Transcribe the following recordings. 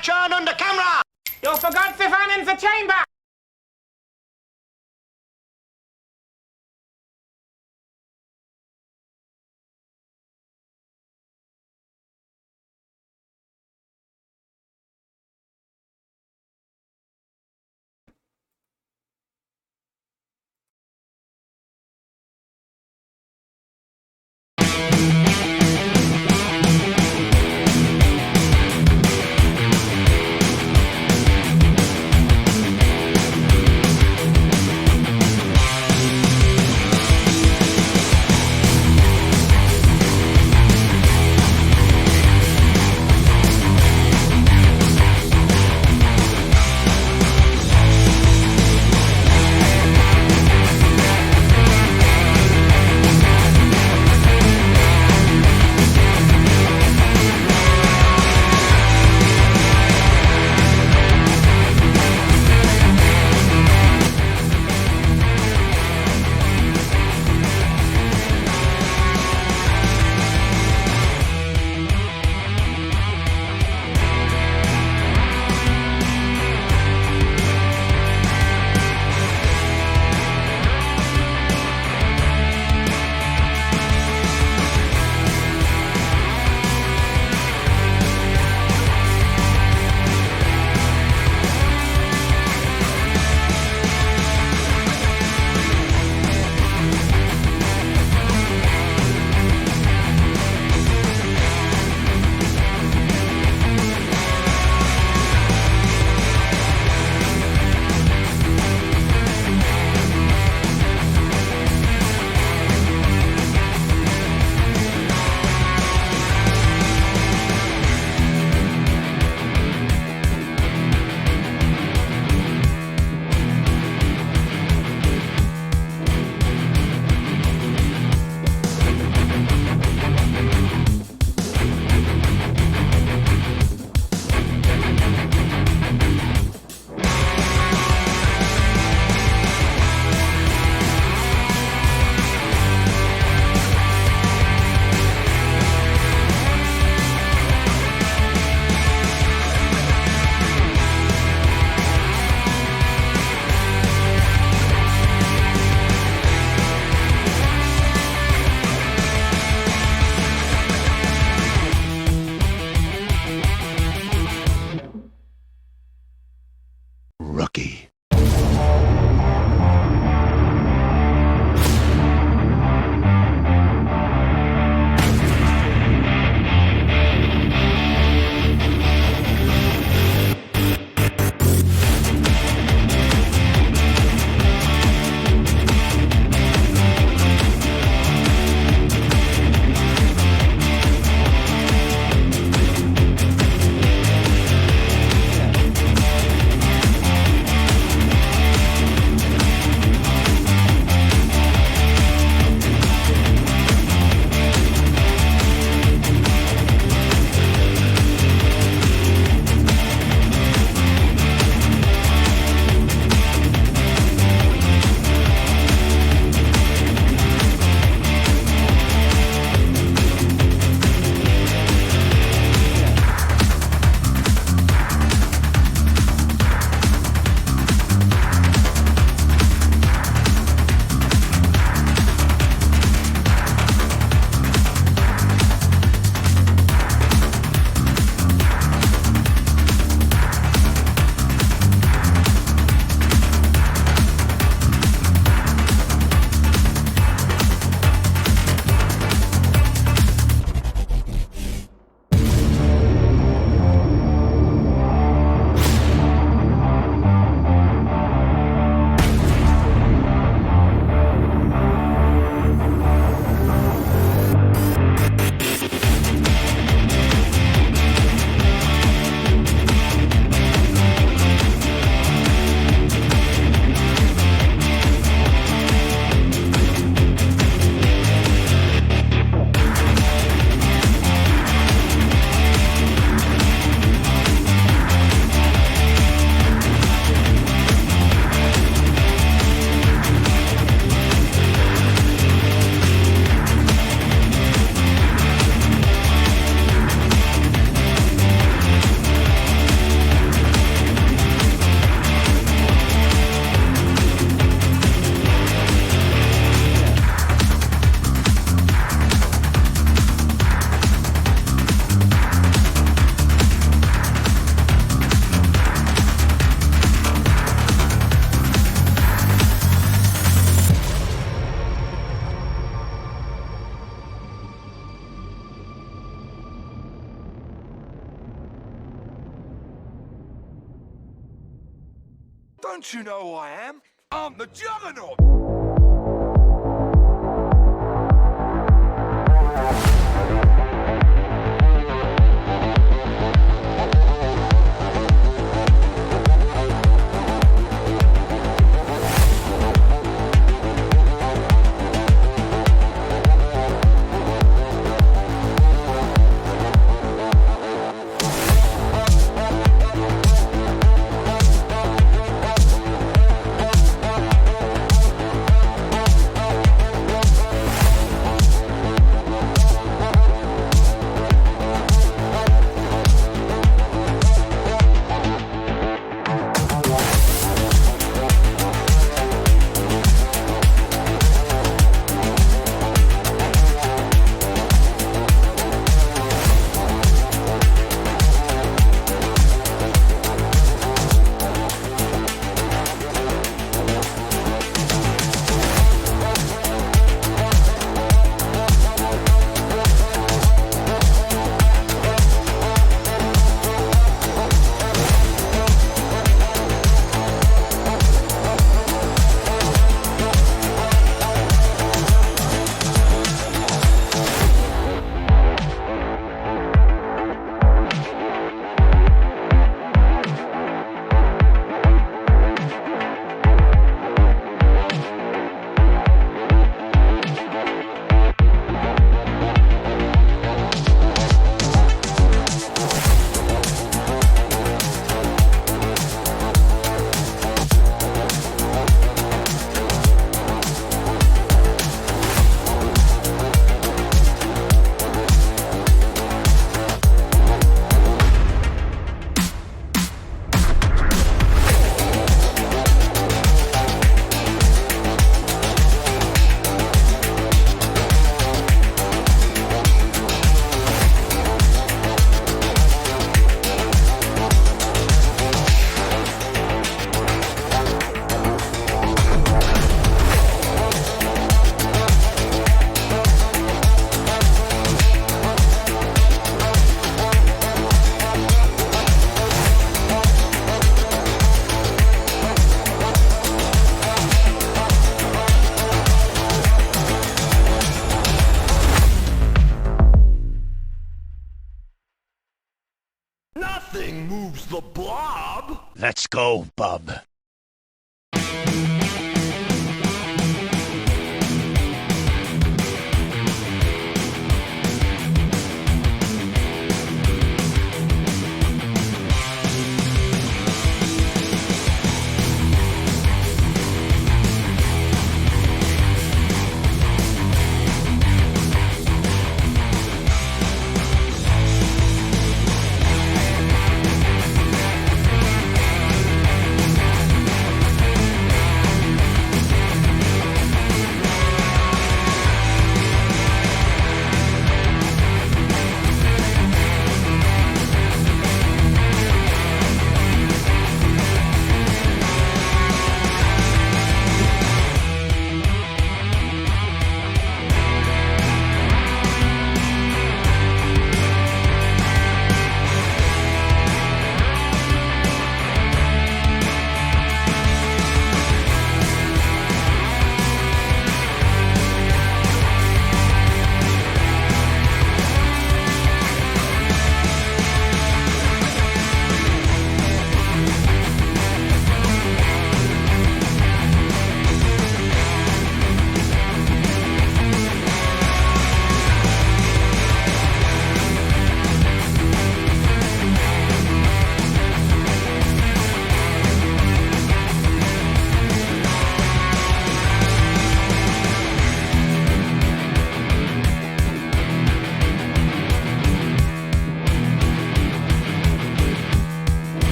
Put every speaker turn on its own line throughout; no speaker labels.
Action on the camera!
You forgot the fan in the chamber!
Rookie. Don't you know who I am? I'm the Juggernaut!
Nothing moves the blob!
Let's go, bub.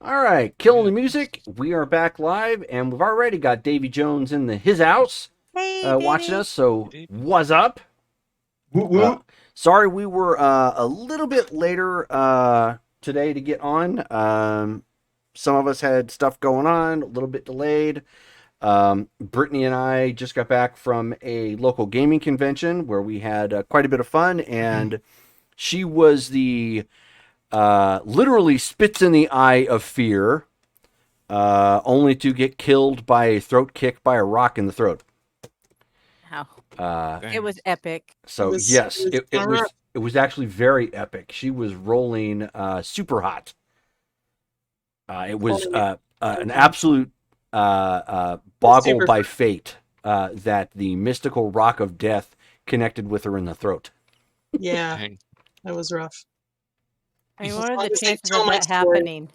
All right, killing the music. We are back live, and we've already got Davy Jones in his house
Hey,
watching
Davey.
us. So, what's up?
Woot woot.
Sorry, we were a little bit later today to get on. Some of us had stuff going on, a little bit delayed. Brittany and I just got back from a local gaming convention where we had quite a bit of fun, and she was the literally spits in the eye of fear, only to get killed by a throat kick by a rock in the throat.
Wow. It was epic.
So yes, it was actually very epic. She was rolling super hot. It was an absolute boggle by fate that the mystical rock of death connected with her in the throat.
Yeah, that was rough.
I mean,
As
what are
long
the
as they
chances
tell
of
my
that
story.
happening?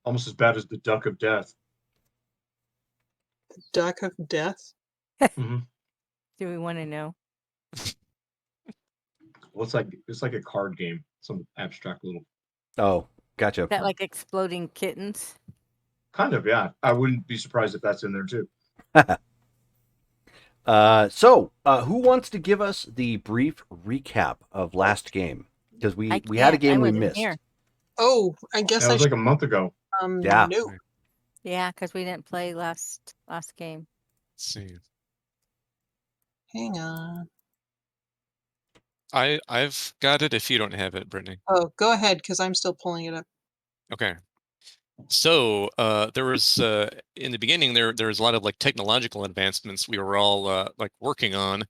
Almost as bad as the duck of death.
Duck of death?
hmm
Do we want to know?
Well, it's like a card game, some abstract little.
Oh, gotcha.
Is that like exploding kittens?
Kind of, yeah. I wouldn't be surprised if that's in there too.
So, who wants to give us the brief recap of last game? Because we had a game we missed.
Here.
Oh, I guess
That was like a month ago.
Yeah.
No.
Yeah, because we didn't play last game.
Let's see.
Hang on.
I've got it if you don't have it, Brittany.
Oh, go ahead, because I'm still pulling it up.
Okay. So there was in the beginning there was a lot of like technological advancements we were all like working on,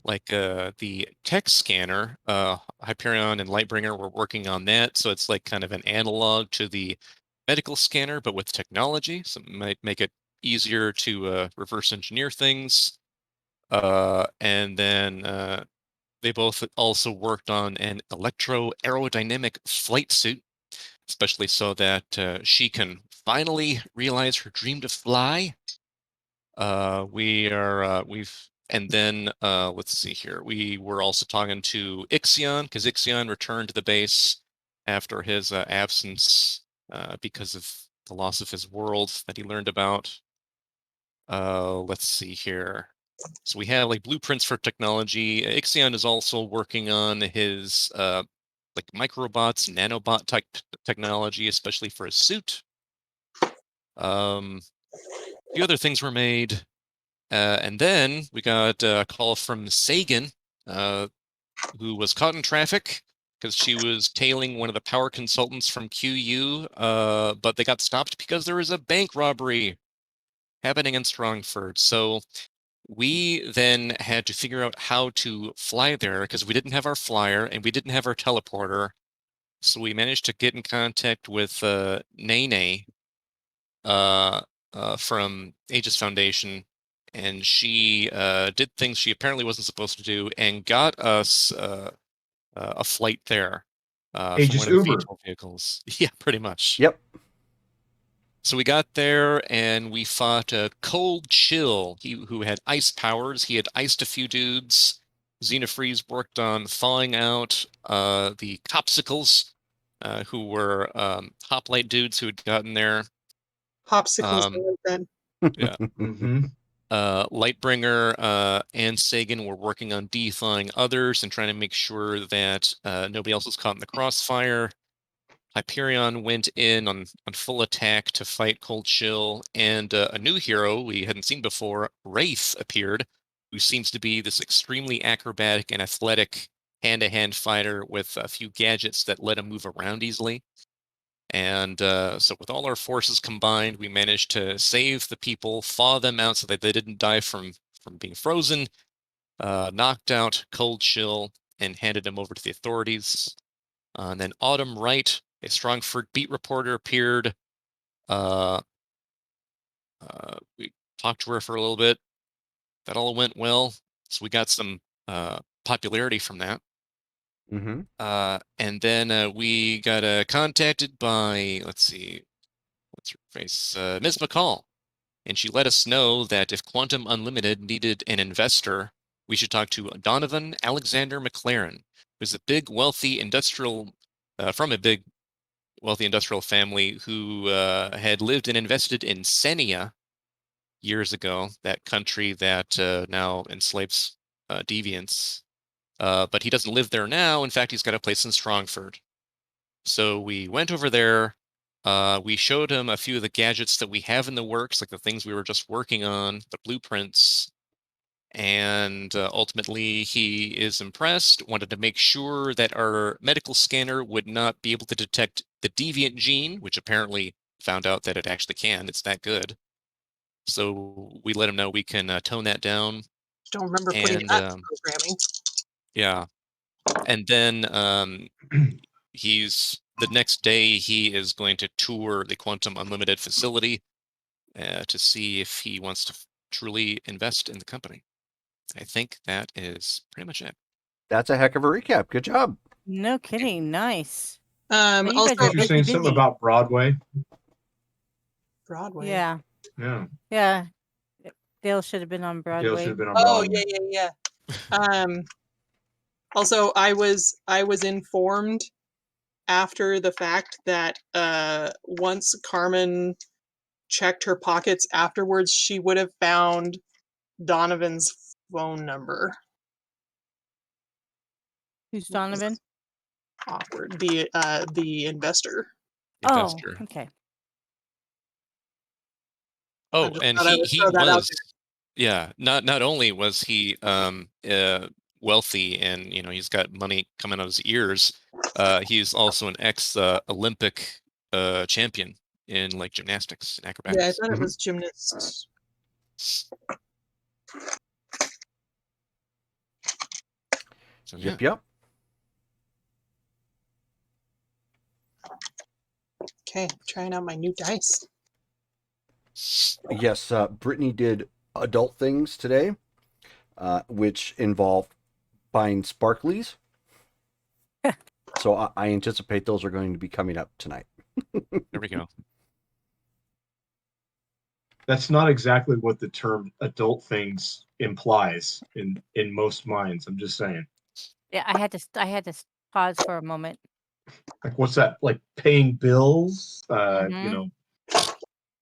like the text scanner. Hyperion and Lightbringer were working on that, so it's like kind of an analog to the medical scanner, but with technology, so it might make it easier to reverse engineer things. And then they both also worked on an electro-aerodynamic flight suit, especially so that she can finally realize her dream to fly. And then let's see here. We were also talking to Ixion, because Ixion returned to the base after his absence because of the loss of his world that he learned about. Let's see here. So we have like blueprints for technology. Ixion is also working on his like microbots, nanobot type technology, especially for his suit. A few other things were made. And then we got a call from Sagan, who was caught in traffic because she was tailing one of the power consultants from QU, but they got stopped because there was a bank robbery happening in Strongford. So we then had to figure out how to fly there because we didn't have our flyer and we didn't have our teleporter. So we managed to get in contact with Nene from Aegis Foundation, and she did things she apparently wasn't supposed to do and got us a flight there from
Aegis
one of the
Uber.
VTOL vehicles. Yeah, pretty much.
Yep.
So we got there and we fought Cold Chill, who had ice powers. He had iced a few dudes. Xenofreeze worked on thawing out the Copsicles, who were hoplite dudes who had gotten there.
Popsicles, I like that.
Yeah. Lightbringer and Sagan were working on defying others and trying to make sure that nobody else was caught in the crossfire. Hyperion went in on full attack to fight Cold Chill, and a new hero we hadn't seen before, Wraith, appeared, who seems to be this extremely acrobatic and athletic hand-to-hand fighter with a few gadgets that let him move around easily. And so with all our forces combined, we managed to save the people, thaw them out so that they didn't die from being frozen, knocked out Cold Chill, and handed him over to the authorities. And then Autumn Wright, a Strongford beat reporter, appeared. We talked to her for a little bit. That all went well, so we got some popularity from that. And then we got contacted by, let's see, what's her face? Ms. McCall. And she let us know that if Quantum Unlimited needed an investor, we should talk to Donovan Alexander McLaren, who's a big, wealthy industrial, from a big, wealthy industrial family who had lived and invested in Senia years ago, that country that now enslaves deviants. But he doesn't live there now. In fact, he's got a place in Strongford. So we went over there. We showed him a few of the gadgets that we have in the works, like the things we were just working on, the blueprints. And ultimately, he is impressed, wanted to make sure that our medical scanner would not be able to detect the deviant gene, which apparently found out that it actually can. It's that good. So we let him know we can tone that down.
Don't remember putting
And
that to programming.
yeah. And then he's the next day he is going to tour the Quantum Unlimited facility to see if he wants to truly invest in the company. I think that is pretty much it.
That's a heck of a recap. Good job.
No kidding. Nice. you guys
Also,
are
You're
busy,
saying something
busy.
about Broadway?
Broadway.
Yeah.
Yeah.
Yeah. Dale should have been on
Dale should
Broadway.
have been on
Oh,
Broadway.
yeah. Also, I was informed after the fact that once Carmen checked her pockets afterwards, she would have found Donovan's phone number.
Who's Donovan?
Awkward. The investor.
Investor.
Oh, okay.
I
Oh,
just
and
thought I
he
would
he
throw that out
was not only was he wealthy and he's got money coming out of his ears, he's also an ex Olympic champion in like gymnastics and
Yeah, I
acrobatics.
thought it was gymnasts.
So yeah.
Yep.
Okay, trying out my new dice.
Yes, Brittany did adult things today, which involved buying sparklies. So I anticipate those are going to be coming up tonight.
There we go.
That's not exactly what the term adult things implies in most minds. I'm just saying.
Yeah, I had to pause for a moment.
Like, what's that? Like paying bills?
Mhm.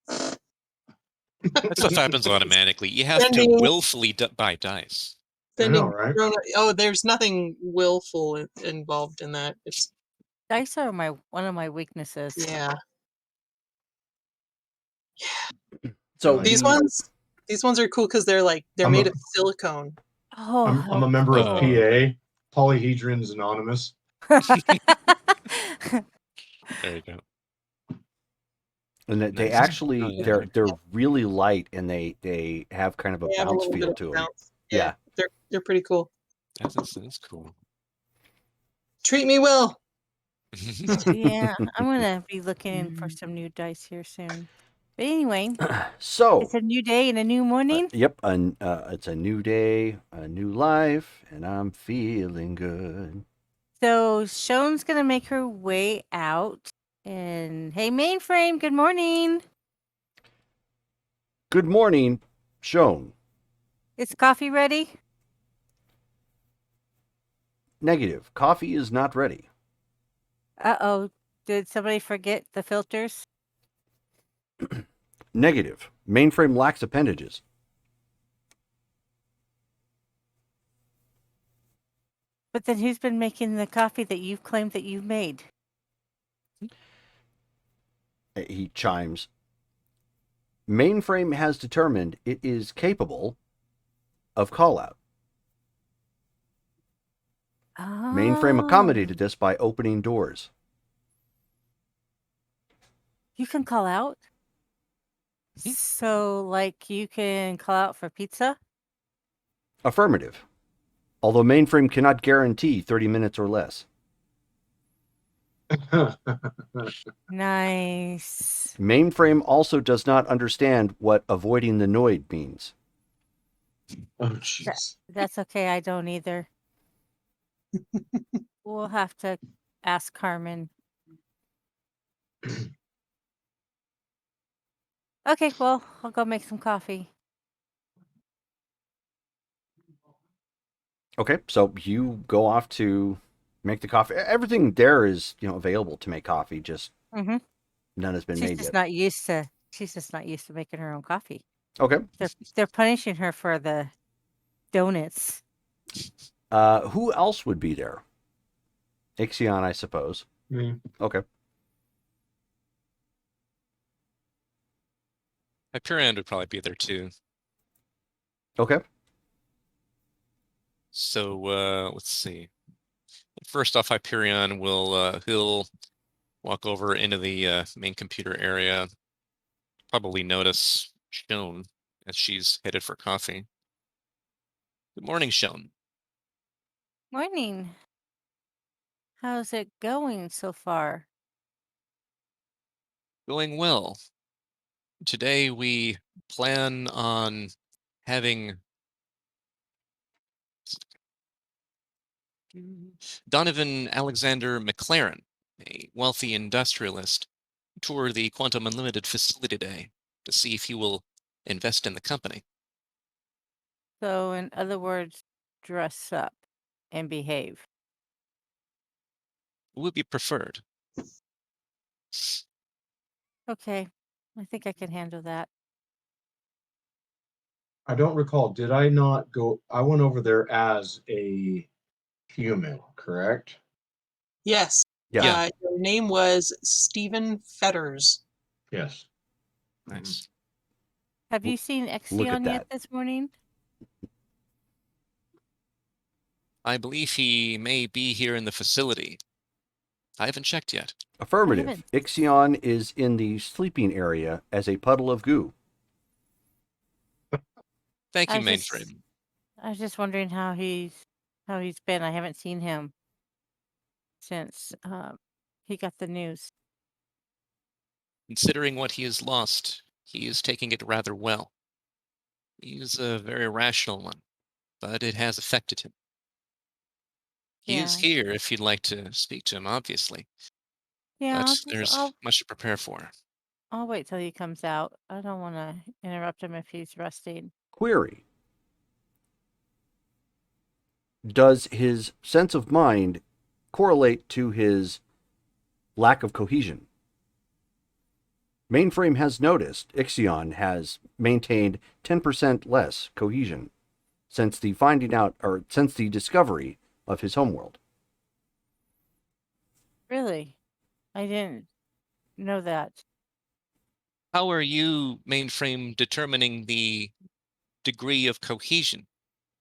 That stuff happens automatically. You have to
Spending-
willfully buy dice.
I know,
Spending
right?
Oh, there's nothing willful involved in that. It's
Dice are one of my weaknesses.
yeah.
So
These ones are cool because they're
I'm
made
a-
of silicone.
Oh,
I'm a member of
Oh.
PA, Polyhedrons Anonymous.
There you go.
and they
Nice.
actually
Oh, yeah.
they're really light and they have kind of a
They have a
bounce
little bit
feel
of
to them.
bounce.
Yeah.
They're pretty cool.
That's cool.
Treat me well.
yeah, I'm gonna be looking for some new dice here soon. But anyway,
So
it's a new day and a new morning.
yep, it's a new day, a new life, and I'm feeling good.
So Shon's gonna make her way out. And hey, mainframe, good morning.
Good morning, Shown.
Is coffee ready?
Negative. Coffee is not ready.
Uh-oh. Did somebody forget the filters?
Negative. Mainframe lacks appendages.
But then who's been making the coffee that you've claimed that you've made?
He chimes. Mainframe has determined it is capable of callout. Mainframe
Oh,
accommodated this by opening doors.
you can call out? So, like, you can call out for pizza?
Affirmative. Although mainframe cannot guarantee 30 minutes or less.
Nice.
Mainframe also does not understand what avoiding the Noid means.
Oh, jeez.
That's okay. I don't either. We'll have to ask Carmen. Okay, well, I'll go make some coffee.
Okay, so you go off to make the coffee. Everything there is, available to make coffee. Just
Mm-hmm.
None has been
She's
made
just
yet.
not used to. She's just not used to making her own coffee.
Okay.
They're punishing her for the donuts.
Who else would be there? Ixion, I suppose.
Me.
Okay.
Hyperion would probably be there too.
Okay.
So let's see. First off, Hyperion will he'll walk over into the main computer area. Probably notice Shone as she's headed for coffee. Good morning, Shone.
Morning. How's it going so far?
Going well. Today we plan on having Donovan Alexander McLaren, a wealthy industrialist, tour the Quantum Unlimited facility today to see if he will invest in the company.
So, in other words, dress up and behave.
Would be preferred.
Okay. I think I can handle that.
I don't recall. Did I not go? I went over there as a human, correct?
Yes.
Yeah.
Your name was Stephen Fetters.
Yes.
Nice.
Have you seen Exion yet
that.
this morning?
I believe he may be here in the facility. I haven't checked yet.
Affirmative.
haven't-
Ixion is in the sleeping area as a puddle of goo.
Thank you,
I was just-
Mainframe.
I was just wondering how he's been. I haven't seen him since he got the news.
Considering what he has lost, he is taking it rather well. He's a very rational one, but it has affected him. He is
Yeah.
here if you'd like to speak to him, obviously.
Yeah,
But there's
I'll
much to prepare for.
wait till he comes out. I don't want to interrupt him if he's resting.
Query. Does his sense of mind correlate to his lack of cohesion? Mainframe has noticed Ixion has maintained 10% less cohesion since the discovery of his homeworld.
Really? I didn't know that.
How are you, Mainframe, determining the degree of cohesion?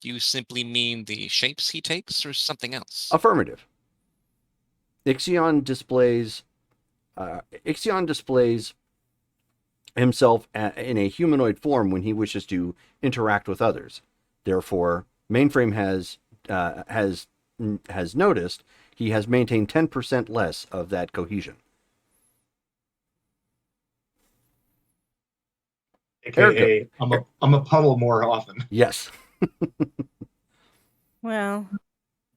Do you simply mean the shapes he takes or something else?
Affirmative. Ixion displays himself in a humanoid form when he wishes to interact with others. Therefore, Mainframe has noticed he has maintained 10% less of that cohesion.
AKA, I'm a puddle more often.
Yes.
Well,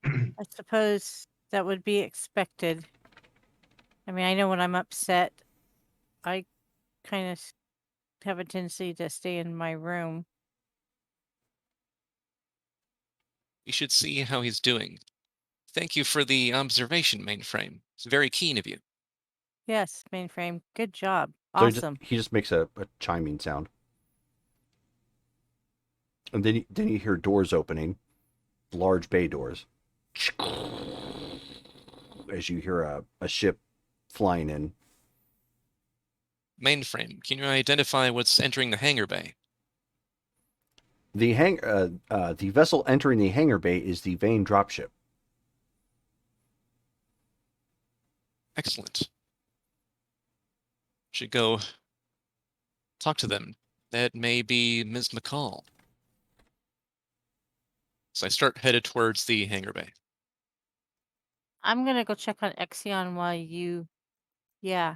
I suppose that would be expected. I mean, I know when I'm upset, I kind of have a tendency to stay in my room.
You should see how he's doing. Thank you for the observation, Mainframe. It's very keen of you.
Yes, Mainframe. Good job.
So
Awesome.
he just makes a chiming sound. And then you hear doors opening, large bay doors. As you hear a ship flying in.
Mainframe, can you identify what's entering the hangar bay?
The vessel entering the hangar bay is the Vane dropship.
Excellent. Should go talk to them. That may be Ms. McCall. So I start headed towards the hangar bay.
I'm going to go check on Exion while you... Yeah.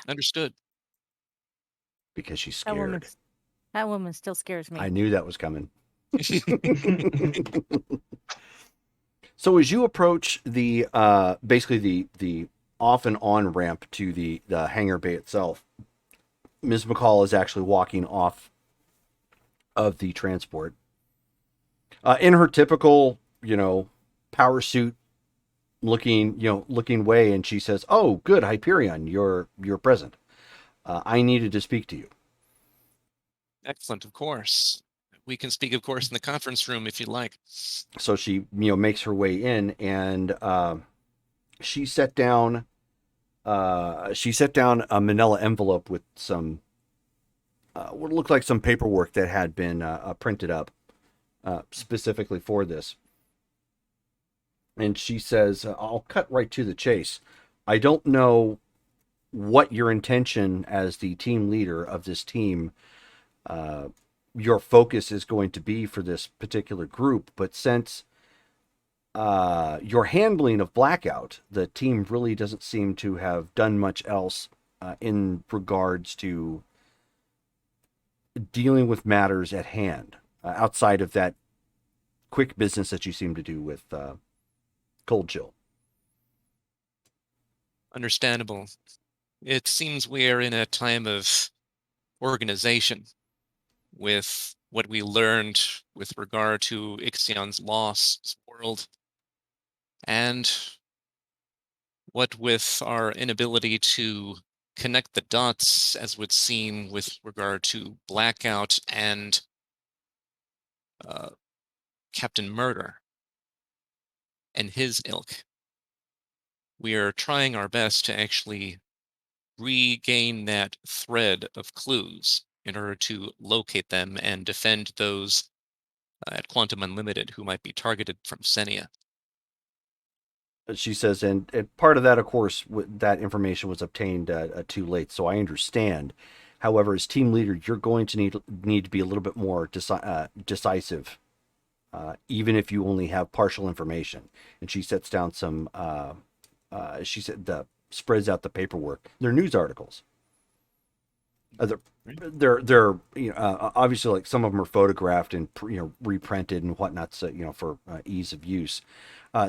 Understood.
Because she's
That
scared.
woman still scares me.
I knew that was coming. So as you approach the basically the off and on ramp to the hangar bay itself, Ms. McCall is actually walking off of the transport in her typical, power suit looking away, and she says, "Oh, good, Hyperion, you're present. I needed to speak to you."
Excellent, of course. We can speak, of course, in the conference room if you'd like.
So she makes her way in, and she set down a manila envelope with some what looked like some paperwork that had been printed up specifically for this. And she says, "I'll cut right to the chase. I don't know what your intention as the team leader of this team, your focus is going to be for this particular group, but since your handling of Blackout, the team really doesn't seem to have done much else in regards to dealing with matters at hand outside of that quick business that you seem to do with Cold Chill."
Understandable. It seems we are in a time of organization with what we learned with regard to Ixion's lost world, and what with our inability to connect the dots, as would seem, with regard to Blackout and Captain Murder and his ilk. We are trying our best to actually regain that thread of clues in order to locate them and defend those at Quantum Unlimited who might be targeted from Senia.
She says, and part of that, of course, that information was obtained too late, so I understand. However, as team leader, you're going to need to be a little bit more decisive, even if you only have partial information. And she sets down some. She said, spreads out the paperwork. They're news articles. They're obviously, like, some of them are photographed and reprinted and whatnot, so for ease of use.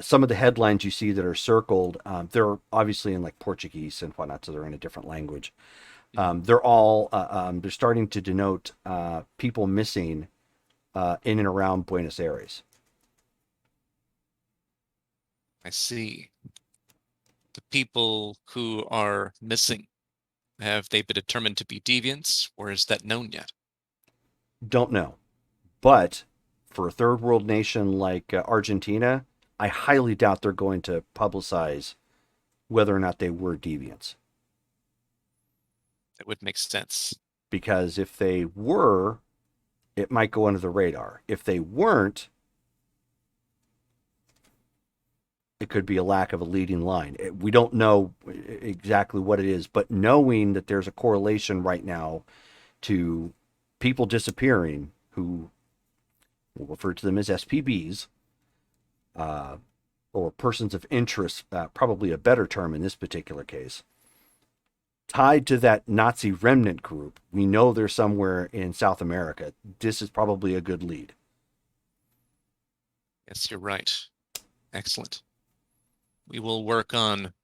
Some of the headlines you see that are circled, they're obviously in like Portuguese and whatnot, so they're in a different language. They're all they're starting to denote people missing in and around Buenos Aires.
I see. The people who are missing, have they been determined to be deviants, or is that known yet?
Don't know. But for a third world nation like Argentina, I highly doubt they're going to publicize whether or not they were deviants.
That would make sense.
Because if they were, it might go under the radar. If they weren't, it could be a lack of a leading line. We don't know exactly what it is, but knowing that there's a correlation right now to people disappearing who we'll refer to them as SPBs, or persons of interest, probably a better term in this particular case, tied to that Nazi remnant group. We know they're somewhere in South America. This is probably a good lead.
Yes, you're right. Excellent. We will work on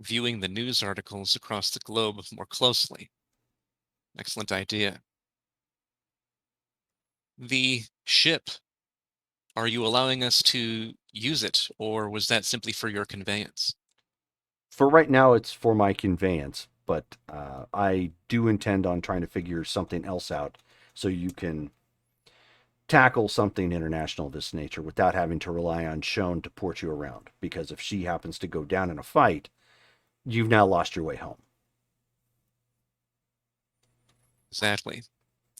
viewing the news articles across the globe more closely. Excellent idea. The ship, are you allowing us to use it, or was that simply for your conveyance?
For right now, it's for my conveyance, but I do intend on trying to figure something else out so you can tackle something international of this nature without having to rely on Shone to port you around. Because if she happens to go down in a fight, you've now lost your way home.
Exactly.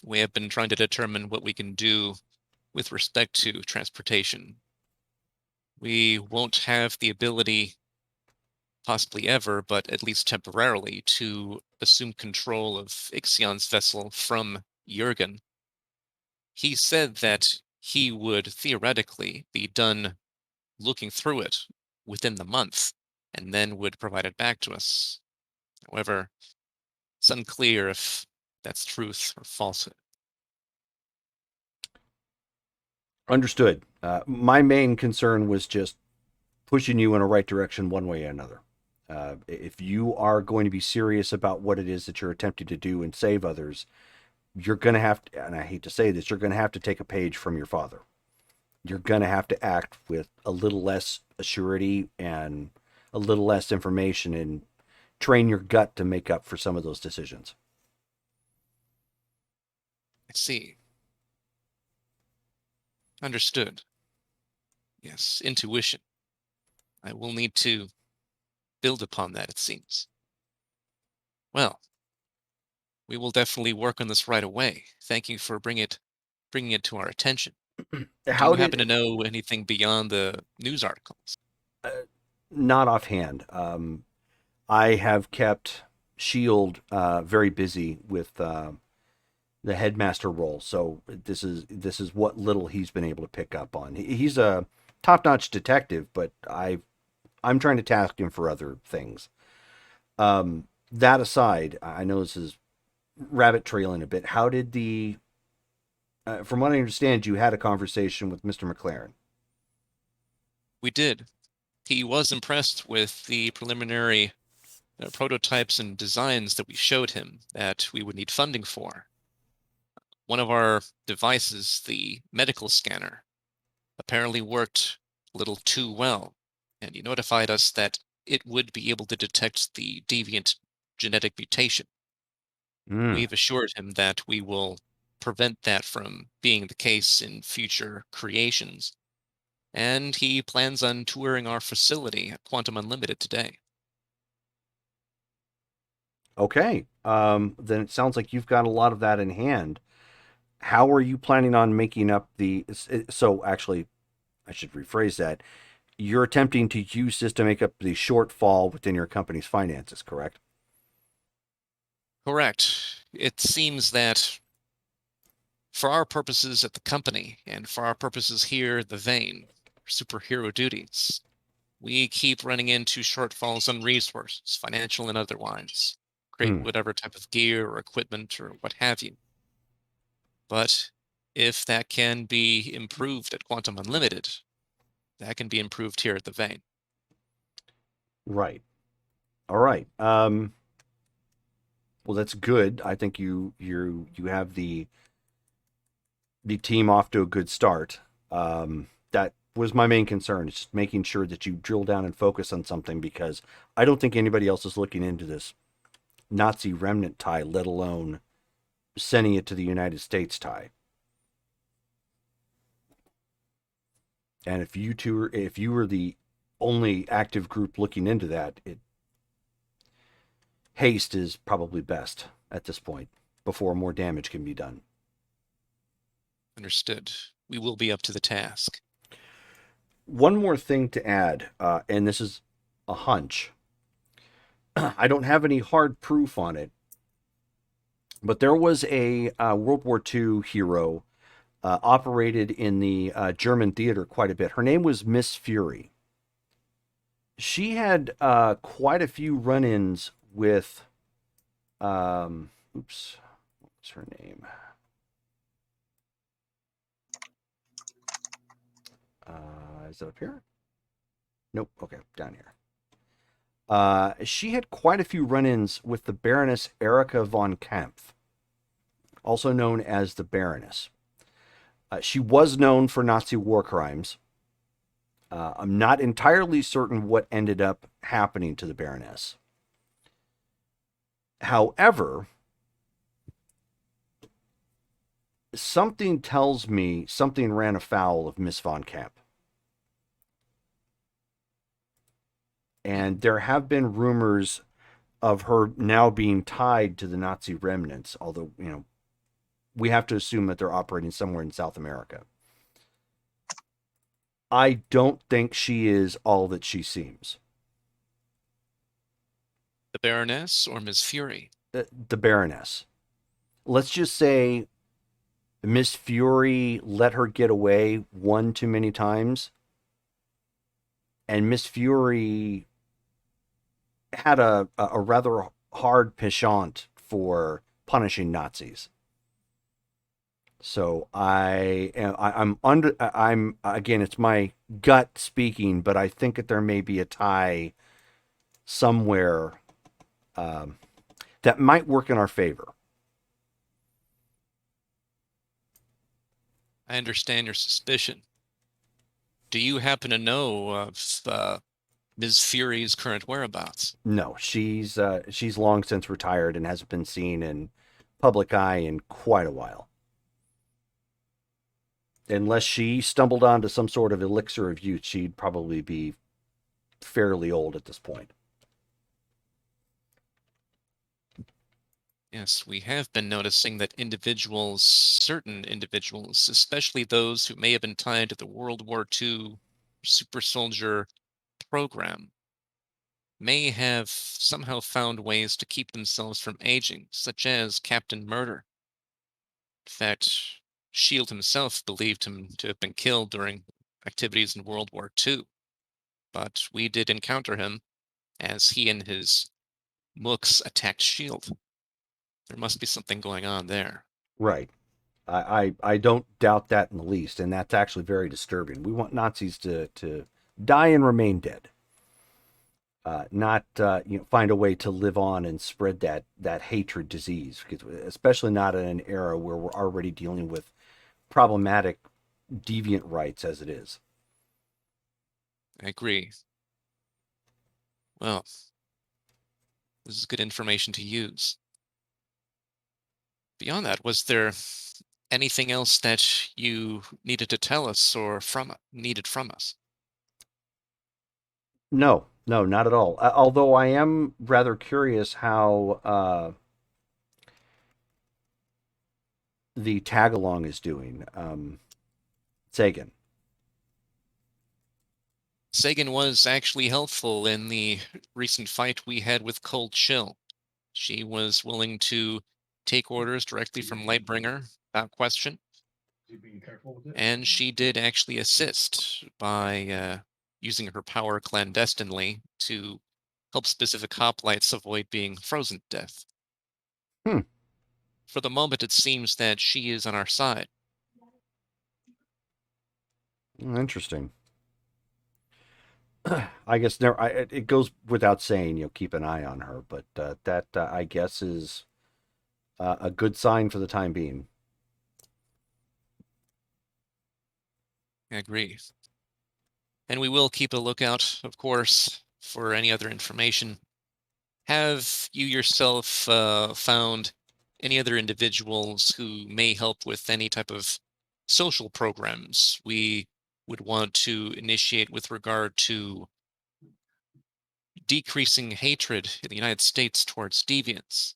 We have been trying to determine what we can do with respect to transportation. We won't have the ability, possibly ever, but at least temporarily, to assume control of Ixion's vessel from Jurgen. He said that he would theoretically be done looking through it within the month, and then would provide it back to us. However, it's unclear if that's truth or falsehood.
Understood. My main concern was just pushing you in a right direction one way or another. If you are going to be serious about what it is that you're attempting to do and save others, you're going to have to, and I hate to say this, you're going to have to take a page from your father. you're going to have to act with a little less assurity and a little less information, and train your gut to make up for some of those decisions.
I see. Understood. Yes, intuition. I will need to build upon that, it seems. Well, we will definitely work on this right away. Thank you for bringing it to our attention. Do
How
you happen to
did
know anything beyond the news articles?
uh, not offhand. I have kept Shield very busy with the headmaster role, so this is what little he's been able to pick up on. He's a top-notch detective, but I'm trying to task him for other things. That aside, I know this is rabbit trailing a bit. How did from what I understand, you had a conversation with Mr. McLaren.
We did. He was impressed with the preliminary prototypes and designs that we showed him that we would need funding for. One of our devices, the medical scanner, apparently worked a little too well, and he notified us that it would be able to detect the deviant genetic mutation. We've assured him that we will prevent that from being the case in future creations, and he plans on touring our facility at Quantum Unlimited today.
Okay. Then it sounds like you've got a lot of that in hand. How are you planning on making up so actually, I should rephrase that. You're attempting to use this to make up the shortfall within your company's finances, correct?
Correct. It seems that for our purposes at the company, and for our purposes here at the Vein, superhero duties, we keep running into shortfalls on resources, financial and otherwise. Create whatever type of gear or equipment or what have you. But if that can be improved at Quantum Unlimited, that can be improved here at the Vein.
Right. All right. Well, that's good. I think you have the team off to a good start. That was my main concern. It's just making sure that you drill down and focus on something, because I don't think anybody else is looking into this Nazi remnant tie, let alone sending it to the United States tie. And if you were the only active group looking into that, haste is probably best at this point before more damage can be done.
Understood. We will be up to the task.
One more thing to add, and this is a hunch. I don't have any hard proof on it, but there was a World War II hero operated in the German theater quite a bit. Her name was Miss Fury. She had quite a few run-ins with, what's her name? Is it up here? Nope. Okay, down here. She had quite a few run-ins with the Baroness Erika von Kampf, also known as the Baroness. She was known for Nazi war crimes. I'm not entirely certain what ended up happening to the Baroness. However, something tells me something ran afoul of Miss von Kampf. And there have been rumors of her now being tied to the Nazi remnants, although, we have to assume that they're operating somewhere in South America. I don't think she is all that she seems.
The Baroness or Ms. Fury?
The Baroness. Let's just say Miss Fury let her get away one too many times, and Miss Fury had a rather hard penchant for punishing Nazis. So I'm again, it's my gut speaking, but I think that there may be a tie somewhere that might work in our favor.
I understand your suspicion. do you happen to know of Ms. Fury's current whereabouts?
No, she's long since retired and hasn't been seen in public eye in quite a while. Unless she stumbled onto some sort of elixir of youth, she'd probably be fairly old at this point.
Yes, we have been noticing that individuals, certain individuals, especially those who may have been tied to the World War II super soldier program, may have somehow found ways to keep themselves from aging, such as Captain Murder. In fact, Shield himself believed him to have been killed during activities in World War II, but we did encounter him as he and his mooks attacked Shield. There must be something going on there.
Right. I don't doubt that in the least, and that's actually very disturbing. We want Nazis to die and remain dead, not find a way to live on and spread that hatred disease. Because especially not in an era where we're already dealing with problematic deviant rights as it is.
I agree. Well, this is good information to use. Beyond that, was there anything else that you needed to tell us or needed from us?
No, not at all. Although I am rather curious how the tag along is doing. Sagan.
Sagan was actually helpful in the recent fight we had with Cold Chill. She was willing to take orders directly from Lightbringer without question. And she did actually assist by using her power clandestinely to help specific hoplites avoid being frozen to death. For the moment, it seems that she is on our side.
Interesting. I guess it goes without saying, keep an eye on her, but that I guess is a good sign for the time being.
I agree. And we will keep a lookout, of course, for any other information. Have you yourself found any other individuals who may help with any type of social programs we would want to initiate with regard to decreasing hatred in the United States towards deviants?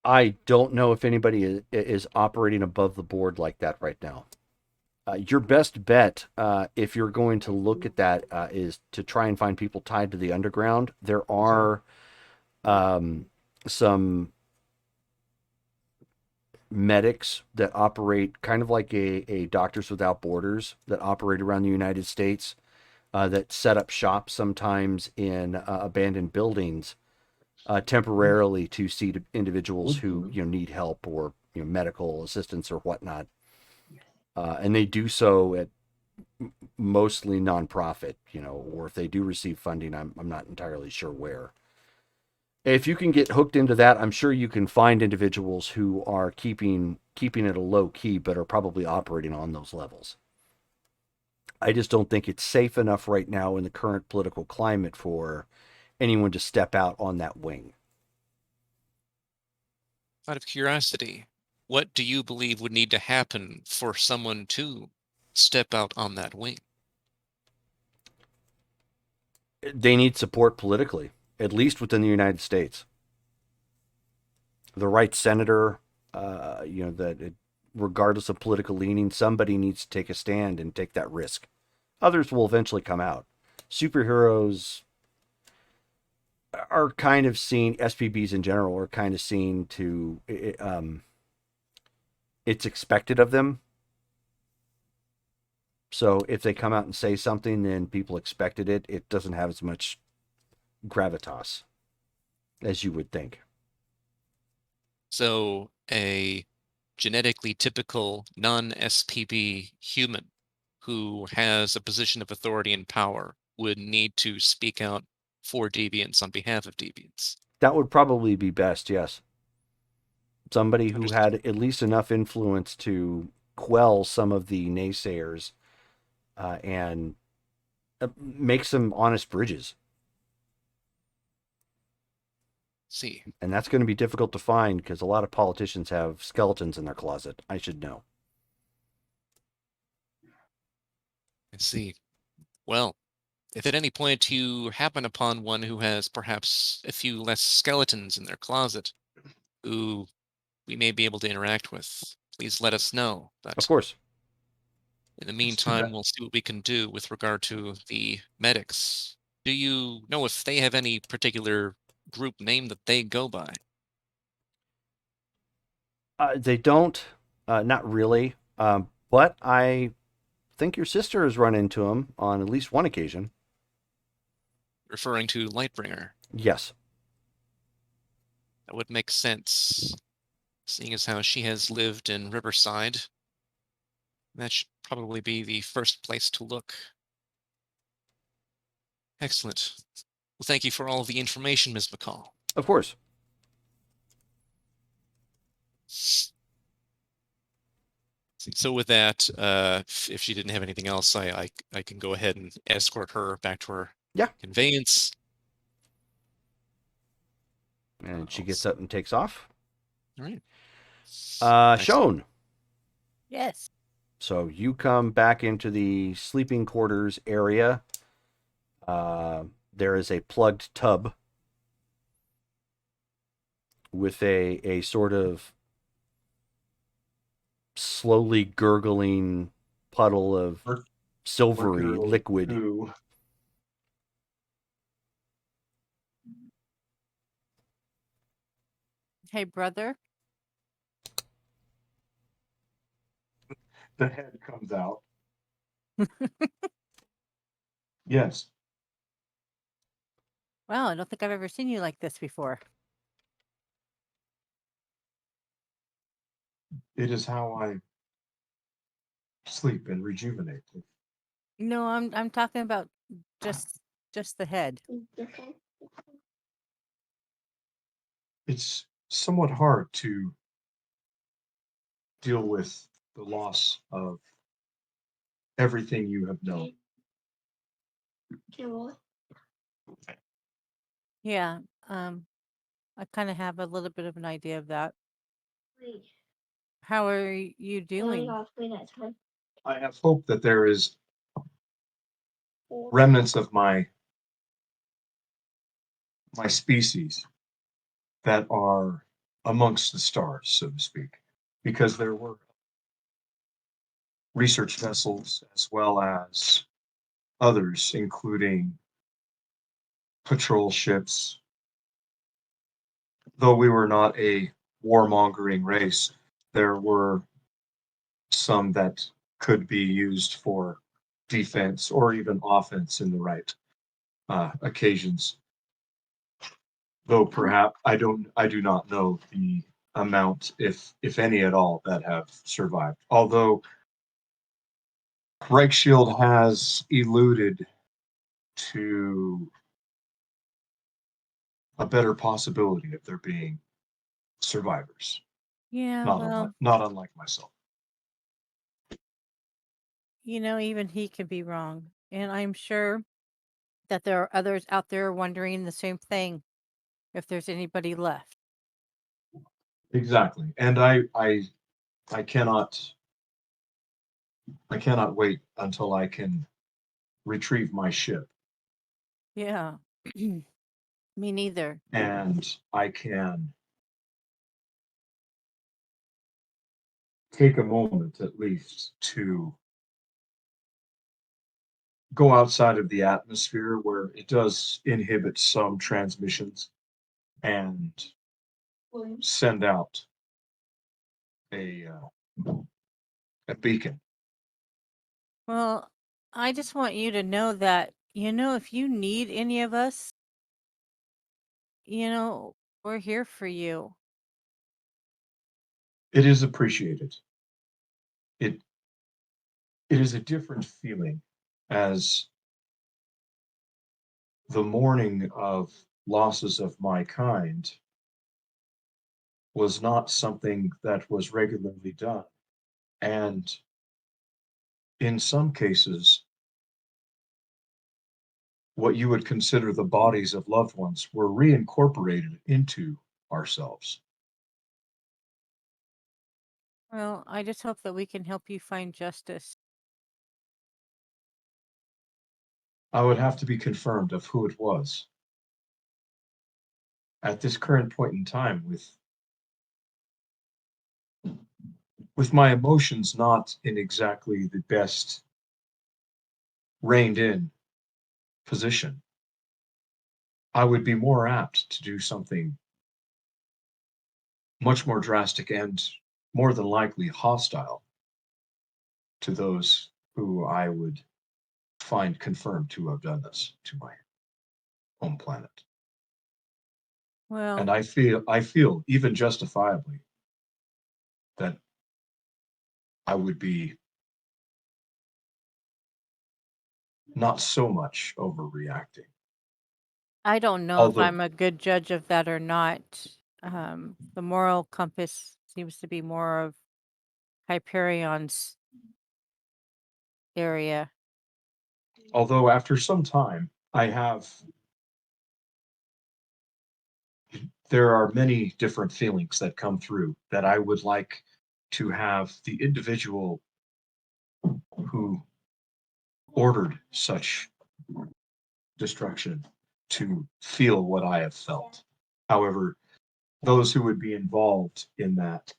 I don't know if anybody is operating above the board like that right now. Your best bet, if you're going to look at that, is to try and find people tied to the underground. There are some medics that operate kind of like a Doctors Without Borders that operate around the United States, that set up shop sometimes in abandoned buildings temporarily to see individuals who need help or medical assistance or whatnot, and they do so at mostly nonprofit, or if they do receive funding, I'm not entirely sure where. If you can get hooked into that, I'm sure you can find individuals who are keeping it a low key, but are probably operating on those levels. I just don't think it's safe enough right now in the current political climate for anyone to step out on that wing.
Out of curiosity, what do you believe would need to happen for someone to step out on that wing?
They need support politically, at least within the United States. The right senator, that regardless of political leaning, somebody needs to take a stand and take that risk. Others will eventually come out. Superheroes are kind of seen, SPBs in general are kind of seen to, it's expected of them. So if they come out and say something, then people expected it. It doesn't have as much gravitas as you would think.
So a genetically typical non-SPB human who has a position of authority and power would need to speak out for deviants on behalf of deviants.
That would probably be best, yes. Somebody who
Understood.
had at least enough influence to quell some of the naysayers and make some honest bridges.
See.
And that's going to be difficult to find because a lot of politicians have skeletons in their closet. I should know.
I see. Well, if at any point you happen upon one who has perhaps a few less skeletons in their closet, who we may be able to interact with, please let us know.
Of
But
course.
in the
It's too
meantime,
bad.
we'll see what we can do with regard to the medics. Do you know if they have any particular group name that they go by?
They don't, not really. But I think your sister has run into him on at least one occasion.
Referring to Lightbringer.
Yes.
That would make sense, seeing as how she has lived in Riverside. That should probably be the first place to look. Excellent. Well, thank you for all the information, Ms. McCall.
Of course.
So with that, if she didn't have anything else, I can go ahead and escort her back to her conveyance.
And she gets up and takes off.
All right.
Shone.
Yes.
So you come back into the sleeping quarters area. There is a plugged tub with a sort of slowly gurgling puddle of silvery
Mercury
liquid.
goo.
Hey, brother.
The head comes out. Yes.
Wow, I don't think I've ever seen you like this before.
It is how I sleep and rejuvenate.
No, I'm talking about just the head.
It's somewhat hard to deal with the loss of everything you have known.
Yeah. I kind of have a little bit of an idea of that. How are you doing?
I have hope that there is remnants of my species that are amongst the stars, so to speak, because there were research vessels as well as others, including patrol ships. Though we were not a warmongering race, there were some that could be used for defense or even offense in the right occasions. Though perhaps I do not know the amount, if any at all, that have survived. Although Reichshield has alluded to a better possibility of there being survivors.
Yeah,
Not unlike myself.
even he can be wrong. And I'm sure that there are others out there wondering the same thing, if there's anybody left.
Exactly. And I cannot wait until I can retrieve my ship
Yeah. Me neither.
and I can take a moment at least to go outside of the atmosphere where it does inhibit some transmissions and send out a beacon.
Well, I just want you to know that, if you need any of us, we're here for you.
It is appreciated. It is a different feeling, as the mourning of losses of my kind was not something that was regularly done, And in some cases, what you would consider the bodies of loved ones were reincorporated into ourselves.
Well, I just hope that we can help you find justice.
I would have to be confirmed of who it was. At this current point in time, with my emotions not in exactly the best reined in position, I would be more apt to do something much more drastic and more than likely hostile to those who I would find confirmed to have done this to my home planet.
Well,
And I feel even justifiably that I would be not so much overreacting.
I don't know if
Although,
I'm a good judge of that or not. The moral compass seems to be more of Hyperion's area.
although after some time, there are many different feelings that come through that I would like to have the individual who ordered such destruction to feel what I have felt. However, those who would be involved in that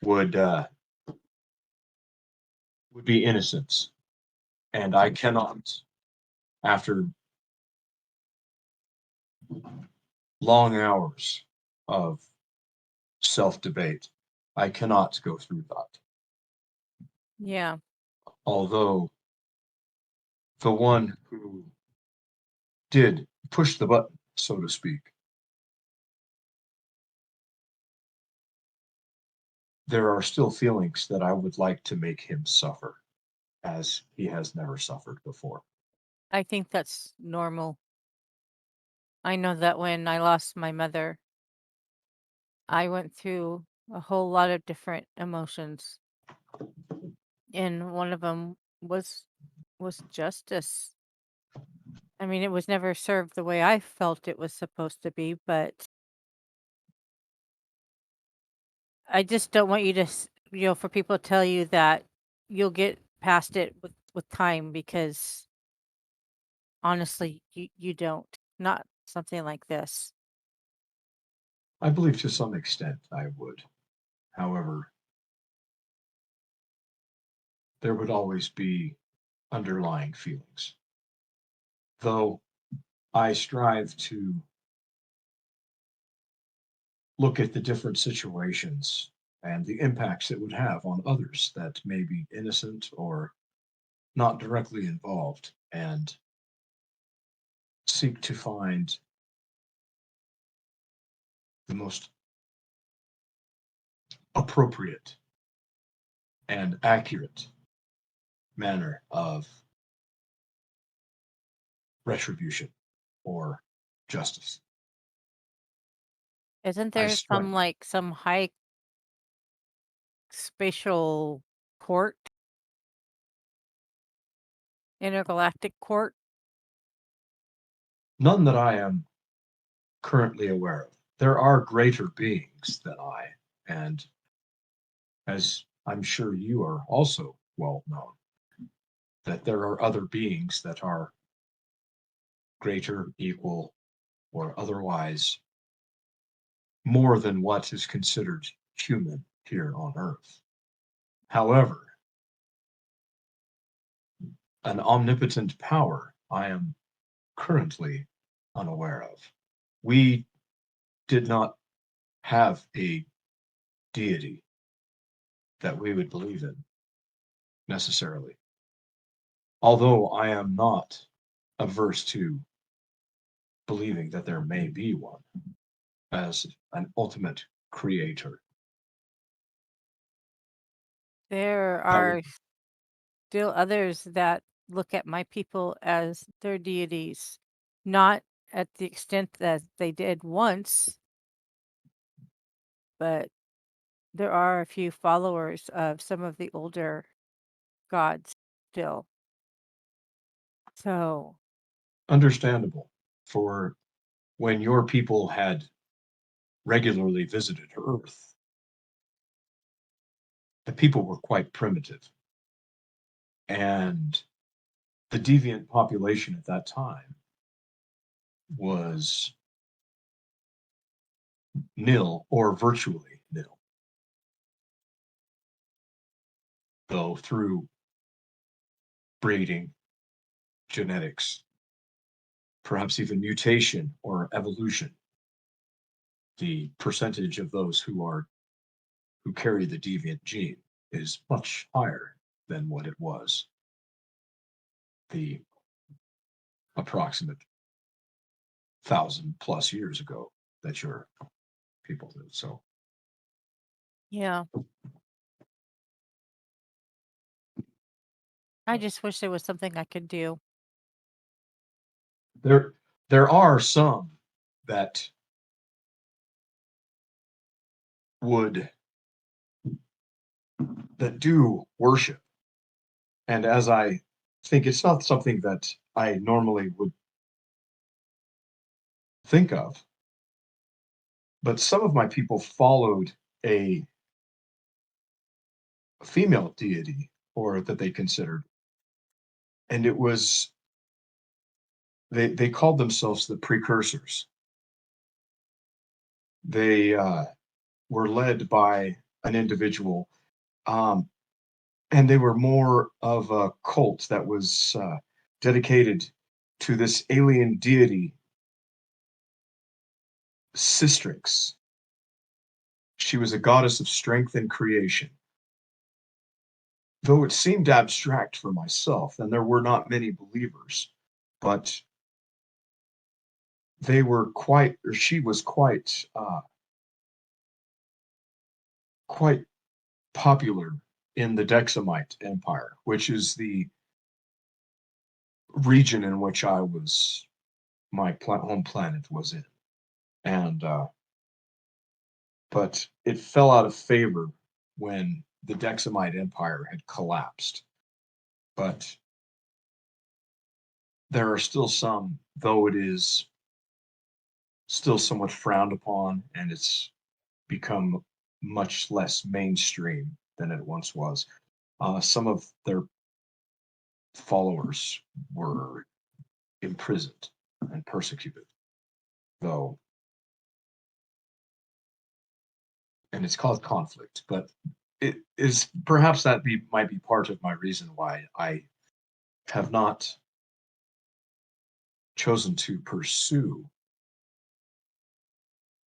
would would be innocents, and I cannot, after long hours of self-debate, I cannot go through that.
Yeah.
Although the one who did push the button, so to speak, there are still feelings that I would like to make him suffer as he has never suffered before.
I think that's normal. I know that when I lost my mother, I went through a whole lot of different emotions, and one of them was justice. I mean, it was never served the way I felt it was supposed to be, but I just don't want you to, for people to tell you that you'll get past it with time because honestly, you don't. Not something like this.
I believe to some extent I would. However, there would always be underlying feelings. Though I strive to look at the different situations and the impacts it would have on others that may be innocent or not directly involved, and seek to find the most appropriate and accurate manner of retribution or justice.
Isn't
I
there
strive.
some high spatial court, intergalactic court?
None that I am currently aware of. There are greater beings than I, and as I'm sure you are also well known, that there are other beings that are greater, equal, or otherwise more than what is considered human here on Earth. However, an omnipotent power I am currently unaware of. We did not have a deity that we would believe in necessarily. Although I am not averse to believing that there may be one as an ultimate creator.
There
However,
are still others that look at my people as their deities, not at the extent that they did once, but there are a few followers of some of the older gods still. So,
Understandable for when your people had regularly visited Earth, the people were quite primitive. And the deviant population at that time was nil or virtually nil. Though through breeding, genetics, perhaps even mutation or evolution, the percentage of those who carry the deviant gene is much higher than what it was the approximate 1,000+ years ago that your people did. So
yeah. I just wish there was something I could do.
there are some that would that do worship. And as I think it's not something that I normally would think of, but some of my people followed a female deity, or that they considered, and it was they called themselves the precursors. They were led by an individual, um, and they were more of a cult that was dedicated to this alien deity, Sistrix. She was a goddess of strength and creation. Though it seemed abstract for myself, and there were not many believers, but they were quite, or she was quite popular in the Dexamite Empire, which is the region in which my home planet was in. And but it fell out of favor when the Dexamite Empire had collapsed. But there are still some, though it is still somewhat frowned upon, and it's become much less mainstream than it once was. Some of their followers were imprisoned and persecuted, though, and it's caused conflict. But it is perhaps might be part of my reason why I have not chosen to pursue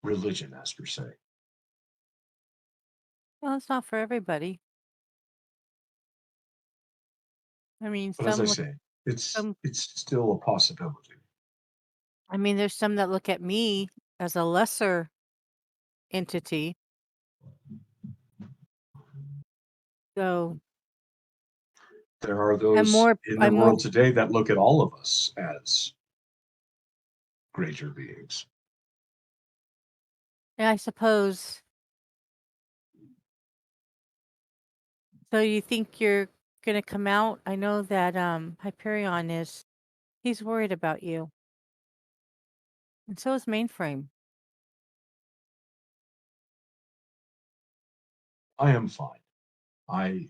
religion as per se.
Well, it's not for everybody. I mean,
But as I
some look,
say, it's
some,
it's still a possibility.
I mean, there's some that look at me as a lesser entity. So
There are those in the
I'm more,
world today that look at all of us as greater beings.
I suppose. So you think you're gonna come out? I know that Hyperion he's worried about you. And so is Mainframe.
I am fine. I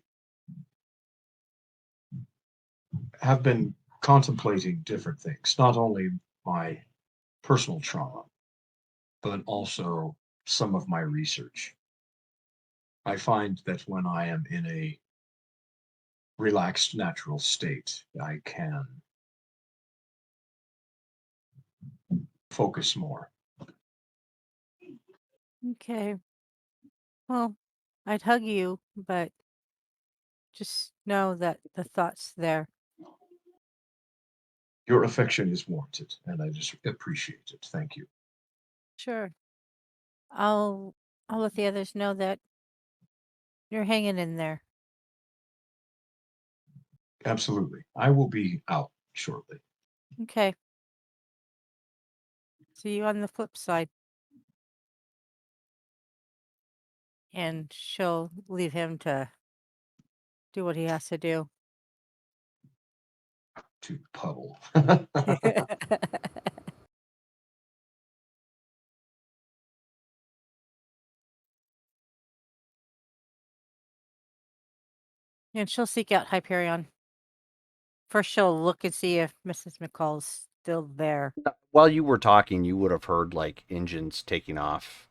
have been contemplating different things, not only my personal trauma, but also some of my research. I find that when I am in a relaxed, natural state, I can focus more.
Okay. Well, I'd hug you, but just know that the thought's there.
Your affection is warranted, and I just appreciate it. Thank you.
Sure. I'll I'll let the others know that you're hanging in there.
Absolutely. I will be out shortly.
Okay. See you on the flip side. and she'll leave him to do what he has to do.
To puddle.
And she'll seek out Hyperion. First, she'll look and see if Mrs. McCall's still there.
While you were talking, you would have heard like engines taking off,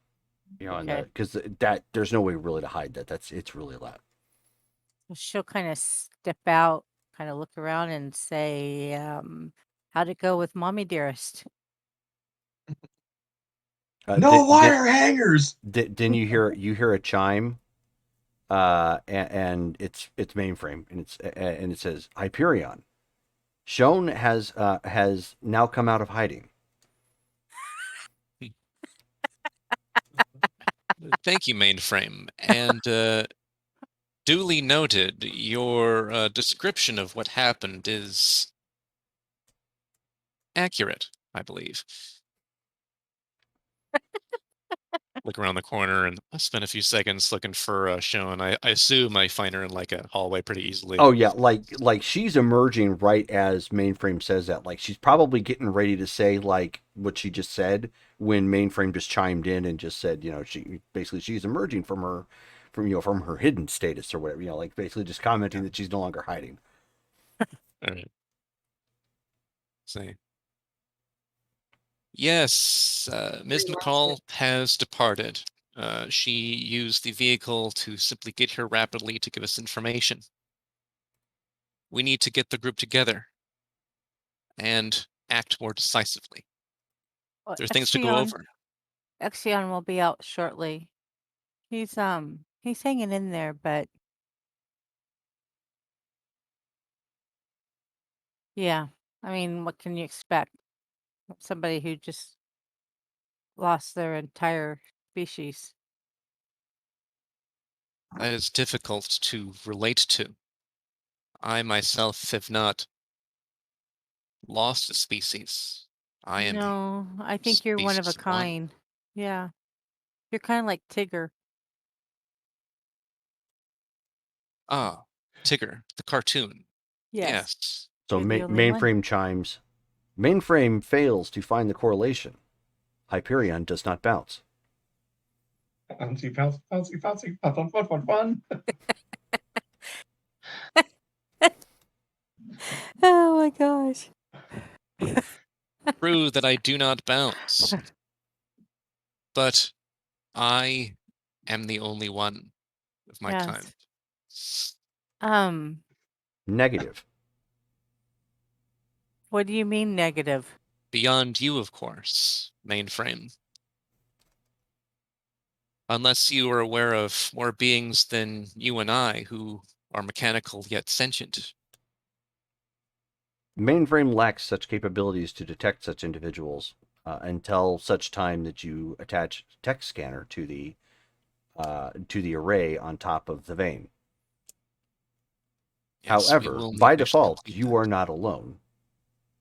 Okay.
because that there's no way really to hide that. It's really loud.
She'll kind of step out, kind of look around and say, how'd it go with Mommy Dearest?
No wire hangers.
Didn't you hear a chime? And it's mainframe, and it says Hyperion. Shone has now come out of hiding.
Thank you, mainframe. And duly noted, your description of what happened is accurate, I believe. Look around the corner, and I spent a few seconds looking for Shone. I assume I find her in like a hallway pretty easily.
Oh yeah, like she's emerging right as mainframe says that. Like she's probably getting ready to say like what she just said when mainframe just chimed in and just said, she's emerging from her hidden status or whatever, like basically just commenting that she's no longer hiding.
All right. See. Yes, Ms. McCall has departed. She used the vehicle to simply get here rapidly to give us information. We need to get the group together and act more decisively.
Well,
There are things to go over.
Exion will be out shortly. He's hanging in there, but yeah, I mean, what can you expect? Somebody who just lost their entire species.
That is difficult to relate to. I myself have not lost a species. I am
No, I think you're one of a
species one.
kind. Yeah. You're kind of like Tigger.
Ah, Tigger, the cartoon.
Yes.
Yes.
So
You're the only one.
mainframe chimes. Mainframe fails to find the correlation. Hyperion does not bounce.
Bouncy, bouncy, bouncy, bouncy, fun, fun, fun, fun.
Oh my gosh.
True that I do not bounce, but I am the only one of my kind.
Yes.
Negative.
What do you mean negative?
Beyond you, of course, mainframe. Unless you are aware of more beings than you and I who are mechanical yet sentient.
Mainframe lacks such capabilities to detect such individuals until such time that you attach text scanner to the array on top of the vein.
Yes,
However, by default, you are not alone.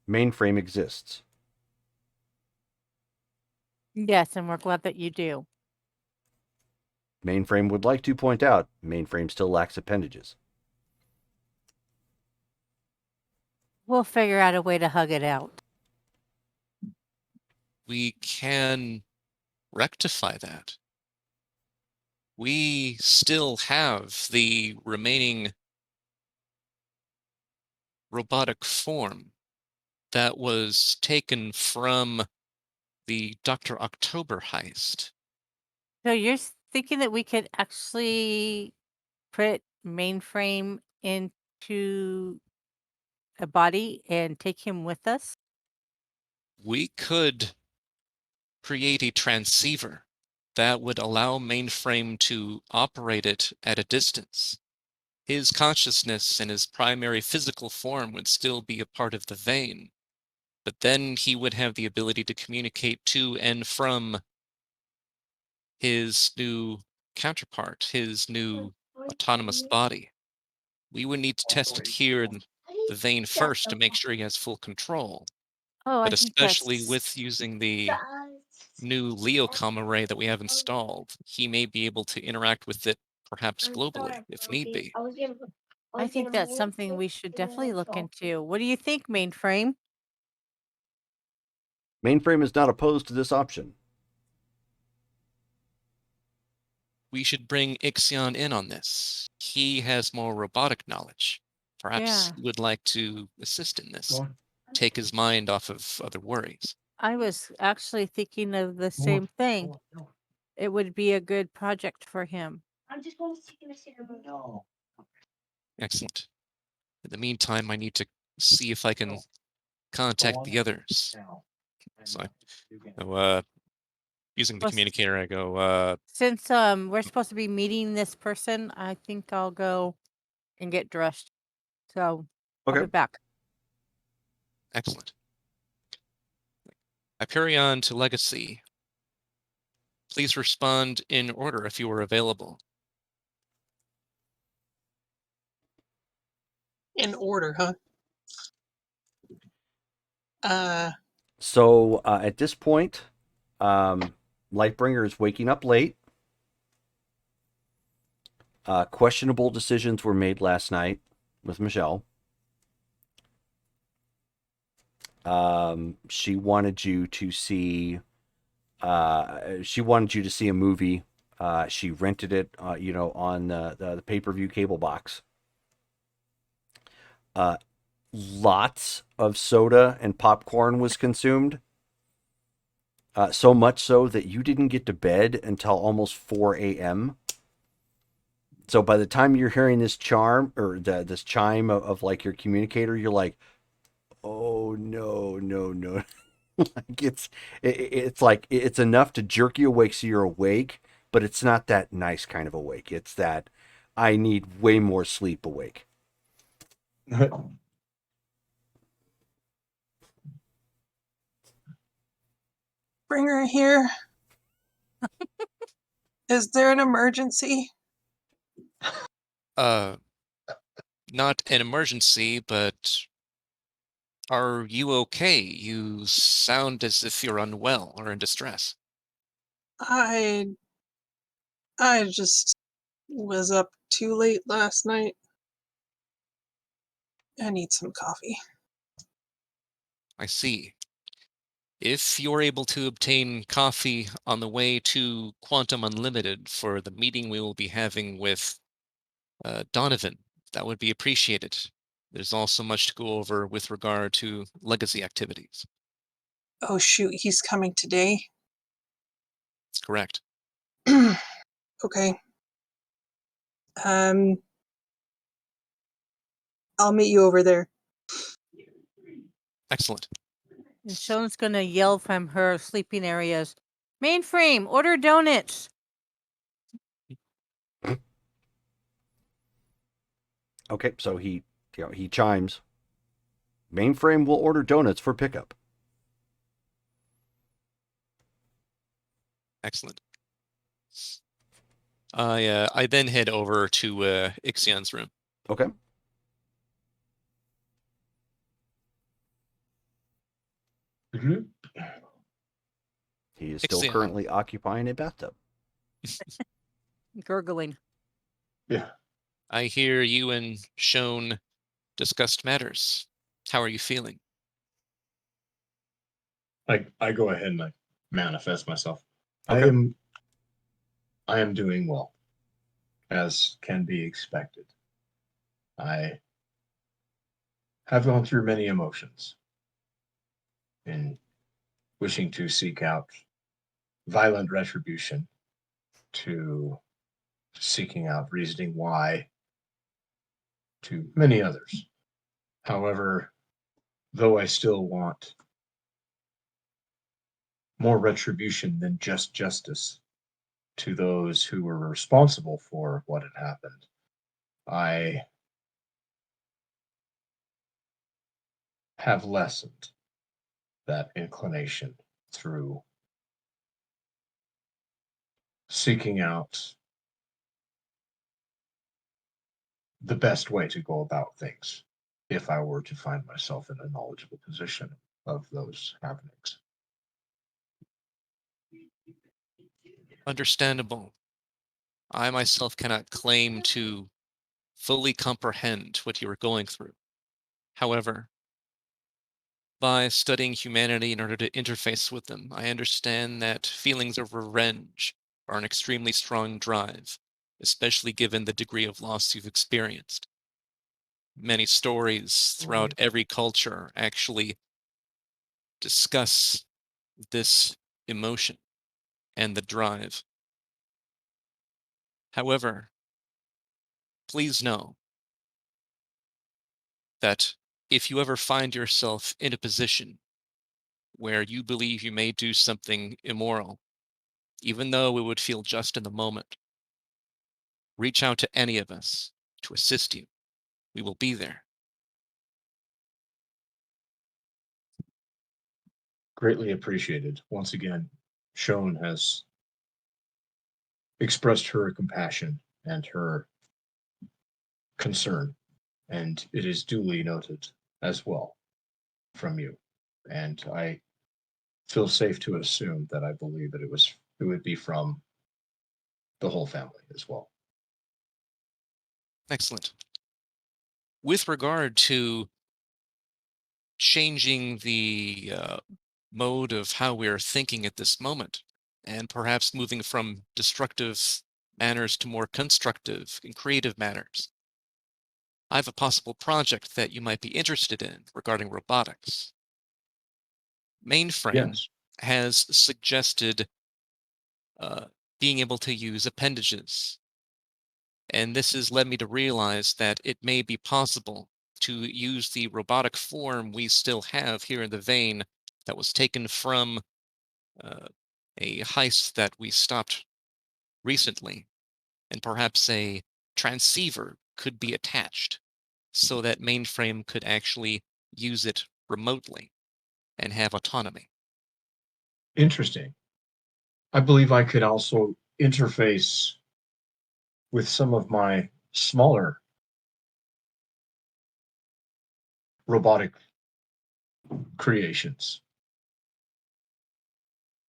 Mainframe exists.
Yes, and we're glad that you do.
Mainframe would like to point out, mainframe still lacks appendages.
We'll figure out a way to hug it out.
We can rectify that. We still have the remaining robotic form that was taken from the Dr. October heist.
So you're thinking that we could actually put mainframe into a body and take him with us?
We could create a transceiver that would allow mainframe to operate it at a distance. His consciousness and his primary physical form would still be a part of the vein, but then he would have the ability to communicate to and from his new counterpart, his new autonomous body. We would need to test it here in the vein first to make sure he has full control.
Oh,
But
I think
especially
that's
with using the new Leocom array that we have installed, he may be able to interact with it perhaps globally if need be.
I think that's something we should definitely look into. What do you think, mainframe?
Mainframe is not opposed to this option.
We should bring Ixion in on this. He has more robotic knowledge. Perhaps
Yeah.
he would like to assist in this, take his mind off of other worries.
I was actually thinking of the same thing. It would be a good project for him.
Excellent. In the meantime, I need to see if I can contact the others. So using the
Plus-
communicator, I go,
Since we're supposed to be meeting this person, I think I'll go and get dressed. So I'll
Okay.
be back.
excellent. Hyperion to Legacy. Please respond in order if you are available.
In order, huh?
So at this point, Lightbringer is waking up late. Questionable decisions were made last night with Michelle. She wanted you to see. She wanted you to see a movie. She rented it, on the pay-per-view cable box. Lots of soda and popcorn was consumed. So much so that you didn't get to bed until almost 4 a.m. So by the time you're hearing this charm or this chime of like your communicator, you're like, oh no. Like it's like it's enough to jerk you awake so you're awake, but it's not that nice kind of awake. It's that I need way more sleep awake.
Bring her here. Is there an emergency?
Not an emergency, but are you okay? You sound as if you're unwell or in distress.
I just was up too late last night. I need some coffee.
I see. If you're able to obtain coffee on the way to Quantum Unlimited for the meeting we will be having with Donovan, that would be appreciated. There's also much to go over with regard to legacy activities.
Oh shoot, he's coming today.
That's correct.
Okay. I'll meet you over there.
Excellent.
And Shon's gonna yell from her sleeping areas. Mainframe, order donuts.
Okay, so he chimes. Mainframe will order donuts for pickup.
Excellent. I then head over to Ixion's room.
Okay.
Mm-hmm.
He is still
Ixion.
currently occupying a bathtub.
Gurgling.
Yeah.
I hear you and Shone discussed matters. How are you feeling?
I go ahead and I manifest myself.
Okay.
I am doing well, as can be expected. I have gone through many emotions in wishing to seek out violent retribution, to seeking out reasoning why, to many others. However, though I still want more retribution than just justice to those who were responsible for what had happened, I have lessened that inclination through seeking out the best way to go about things if I were to find myself in a knowledgeable position of those happenings.
Understandable. I myself cannot claim to fully comprehend what you are going through. However, by studying humanity in order to interface with them, I understand that feelings of revenge are an extremely strong drive, especially given the degree of loss you've experienced. Many stories throughout every culture actually discuss this emotion and the drive. However, please know that if you ever find yourself in a position where you believe you may do something immoral, even though it would feel just in the moment, reach out to any of us to assist you. We will be there.
Greatly appreciated. Once again, Shone has expressed her compassion and her concern, and it is duly noted as well from you. And I feel safe to assume that I believe that it would be from the whole family as well.
Excellent. With regard to changing the mode of how we're thinking at this moment, and perhaps moving from destructive manners to more constructive and creative manners, I have a possible project that you might be interested in regarding robotics. Mainframe
Yes.
has suggested being able to use appendages, and this has led me to realize that it may be possible to use the robotic form we still have here in the vein that was taken from a heist that we stopped recently, and perhaps a transceiver could be attached so that mainframe could actually use it remotely and have autonomy.
Interesting. I believe I could also interface with some of my smaller robotic creations.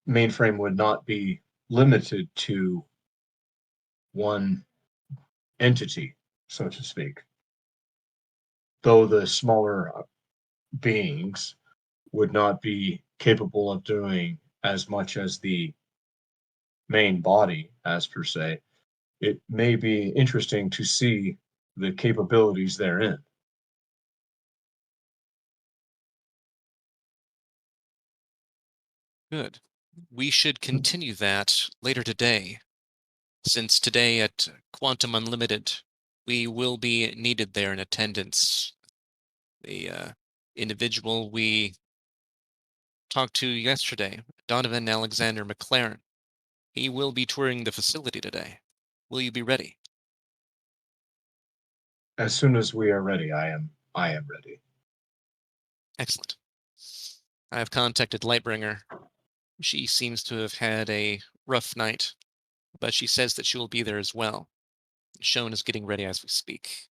Mainframe would not be limited to one entity, so to speak. Though the smaller beings would not be capable of doing as much as the main body, as per se, it may be interesting to see the capabilities therein.
Good. We should continue that later today, since today at Quantum Unlimited, we will be needed there in attendance. The individual we talked to yesterday, Donovan Alexander McLaren, he will be touring the facility today. Will you be ready?
As soon as we are ready, I am ready.
Excellent. I have contacted Lightbringer. She seems to have had a rough night, but she says that she will be there as well. Shone is getting ready as we speak.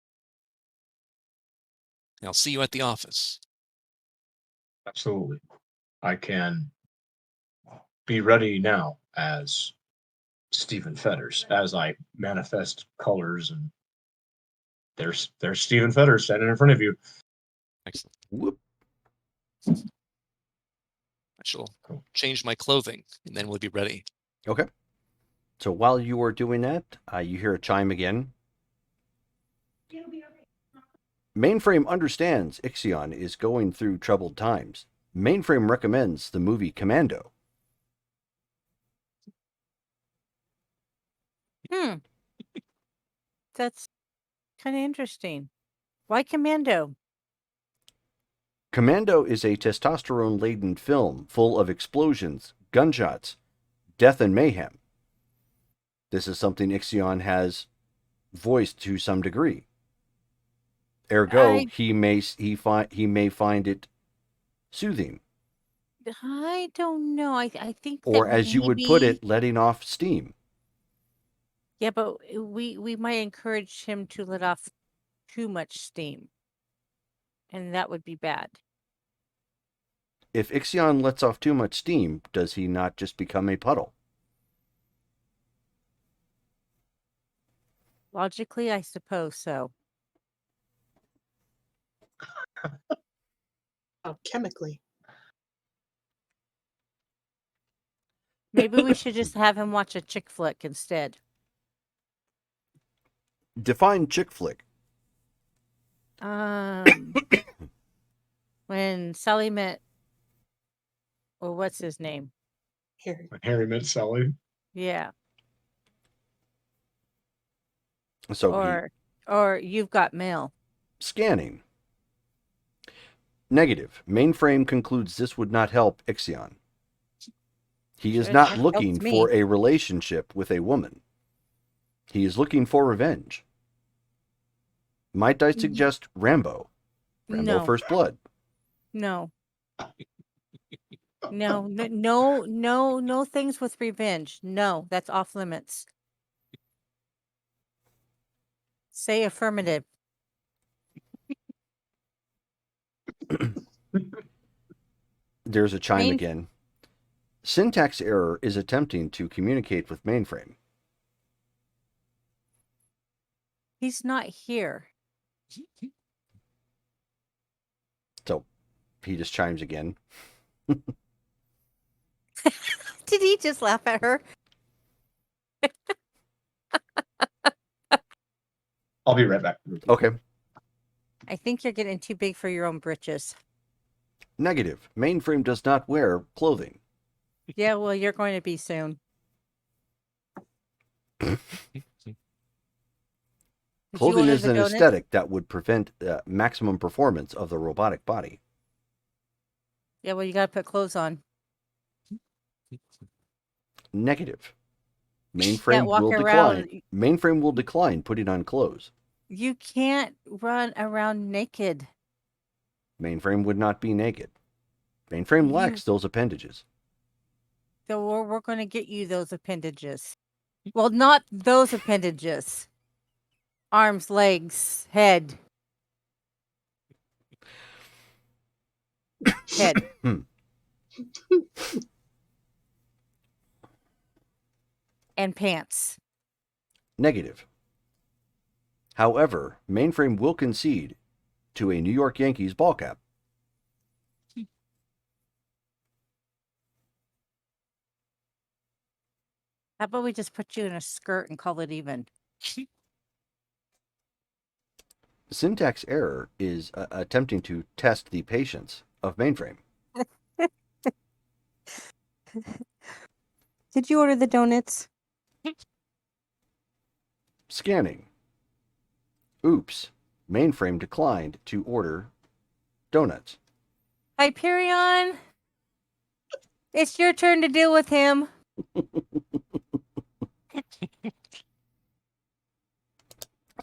I'll see you at the office.
Absolutely. I can be ready now as Stephen Fetters, as I manifest colors, and there's Stephen Fetters standing in front of you.
Excellent.
Whoop.
I shall change my clothing, and then we'll be ready.
Okay. So while you are doing that, you hear a chime again. Mainframe understands Ixion is going through troubled times. Mainframe recommends the movie Commando.
That's kind of interesting. Why Commando?
Commando is a testosterone-laden film full of explosions, gunshots, death, and mayhem. This is something Ixion has voiced to some degree. Ergo, he may find it soothing,
I don't know. I think that
or as you would put it, letting off steam.
Yeah, but we might encourage him to let off too much steam, and that would be bad.
If Ixion lets off too much steam, does he not just become a puddle?
Logically, I suppose so.
Oh, chemically.
Maybe we should just have him watch a chick flick instead.
Define chick flick.
When Sally met, or what's his name?
Here.
When Harry met Sally.
Yeah.
So
Or You've Got Mail.
scanning. Negative. Mainframe concludes this would not help Ixion. He is
Sure,
not
that
looking
helps me.
for a relationship with a woman. He is looking for revenge. Might I suggest Rambo? Rambo
No.
First Blood.
No. No things with revenge. No, that's off limits. Say affirmative.
There's a chime
Main-
again. Syntax error is attempting to communicate with mainframe.
He's not here.
So he just chimes again.
Did he just laugh at her?
I'll be right back.
Okay.
I think you're getting too big for your own britches.
Negative. Mainframe does not wear clothing.
Yeah, well, you're going to be soon. Did you
Clothing
order
is
the
an
donuts?
aesthetic that would prevent maximum performance of the robotic body.
Yeah, well, you got to put clothes on.
Negative.
Can't
Mainframe
walk
will
around.
decline. Mainframe will decline putting on clothes.
You can't run around naked.
Mainframe would not be naked. Mainframe lacks those appendages.
So we're going to get you those appendages. Well, not those appendages. Arms, legs, head. Head. And pants.
Negative. However, Mainframe will concede to a New York Yankees ball cap.
How about we just put you in a skirt and call it even?
Syntax error is attempting to test the patience of Mainframe.
Did you order the donuts?
Scanning. Oops. Mainframe declined to order donuts.
Hyperion, it's your turn to deal with him.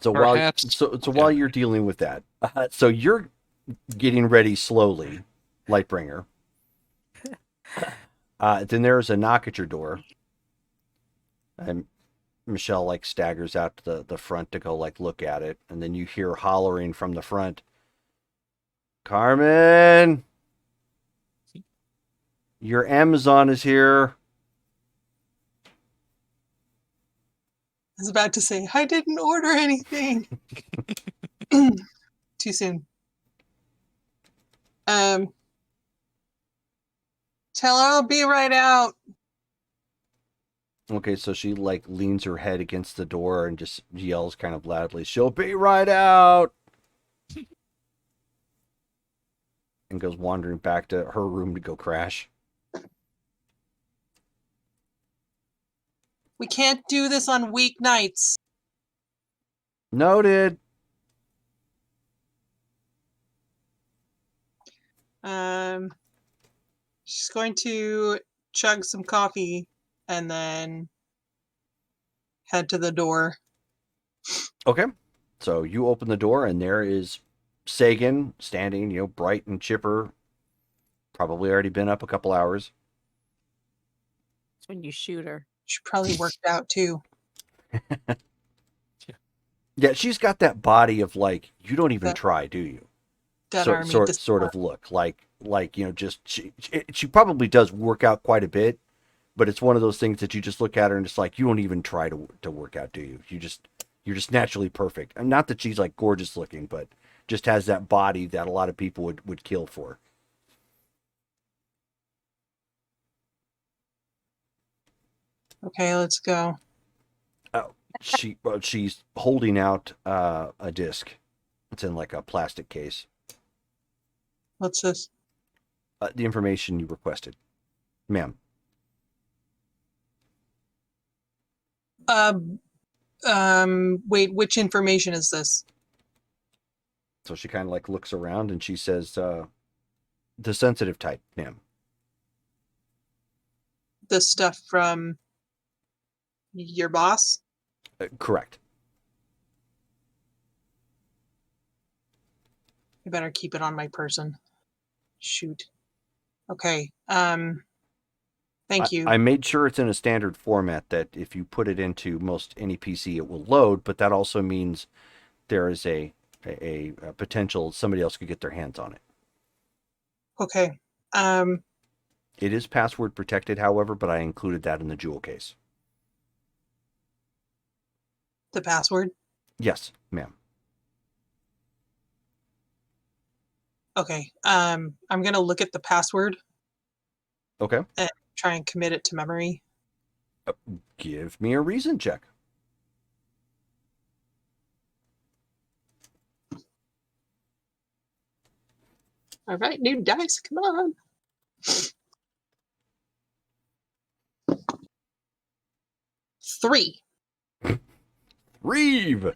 So
Perhaps-
while you're dealing with that, so you're getting ready slowly, Lightbringer. Then there's a knock at your door, and Michelle like staggers out to the front to go like look at it, and then you hear hollering from the front, "Carmen, your Amazon is here."
I was about to say, I didn't order anything. Too soon. Tell her I'll be right out.
Okay, so she like leans her head against the door and just yells kind of loudly, "She'll be right out!" and goes wandering back to her room to go crash.
We can't do this on weeknights.
Noted.
She's going to chug some coffee and then head to the door.
Okay. So you open the door and there is Sagan standing, bright and chipper. Probably already been up a couple hours.
That's when you shoot her.
She probably worked out too.
Yeah, she's got that body of like, you don't even try, do you?
Dead
So,
Army
sort of look like just she probably does work out quite a bit, but it's one of those things that you just look at her and it's like, you don't even try to work out, do you? You're just naturally perfect. And not that she's like gorgeous looking, but just has that body that a lot of people would kill for.
Okay, let's go.
She's holding out a disc. It's in like a plastic case.
What's this?
The information you requested, ma'am.
Wait, which information is this?
So she kind of like looks around and she says, the sensitive type, ma'am.
The stuff from your boss?
Correct.
I better keep it on my person. Shoot. Okay. Thank you.
I made sure it's in a standard format that if you put it into most any PC, it will load, but that also means there is a potential somebody else could get their hands on it.
Okay.
It is password protected, however, but I included that in the jewel case.
The password?
Yes, ma'am.
Okay. I'm gonna look at the password
Okay.
and try and commit it to memory.
Give me a reason check.
All right, new dice, come on. Three.
Reeve!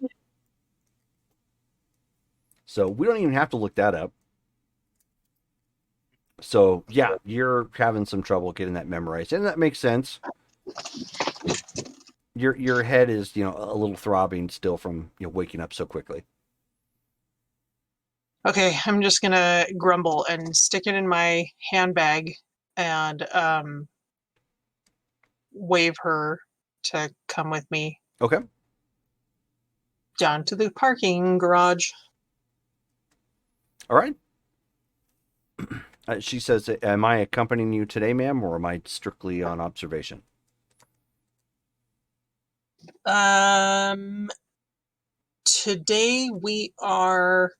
So we don't even have to look that up. So yeah, you're having some trouble getting that memorized, and that makes sense. Your head is, a little throbbing still from waking up so quickly.
Okay, I'm just gonna grumble and stick it in my handbag and wave her to come with me
Okay.
down to the parking garage.
All right. She says, "Am I accompanying you today, ma'am, or am I strictly on observation?"
Today we are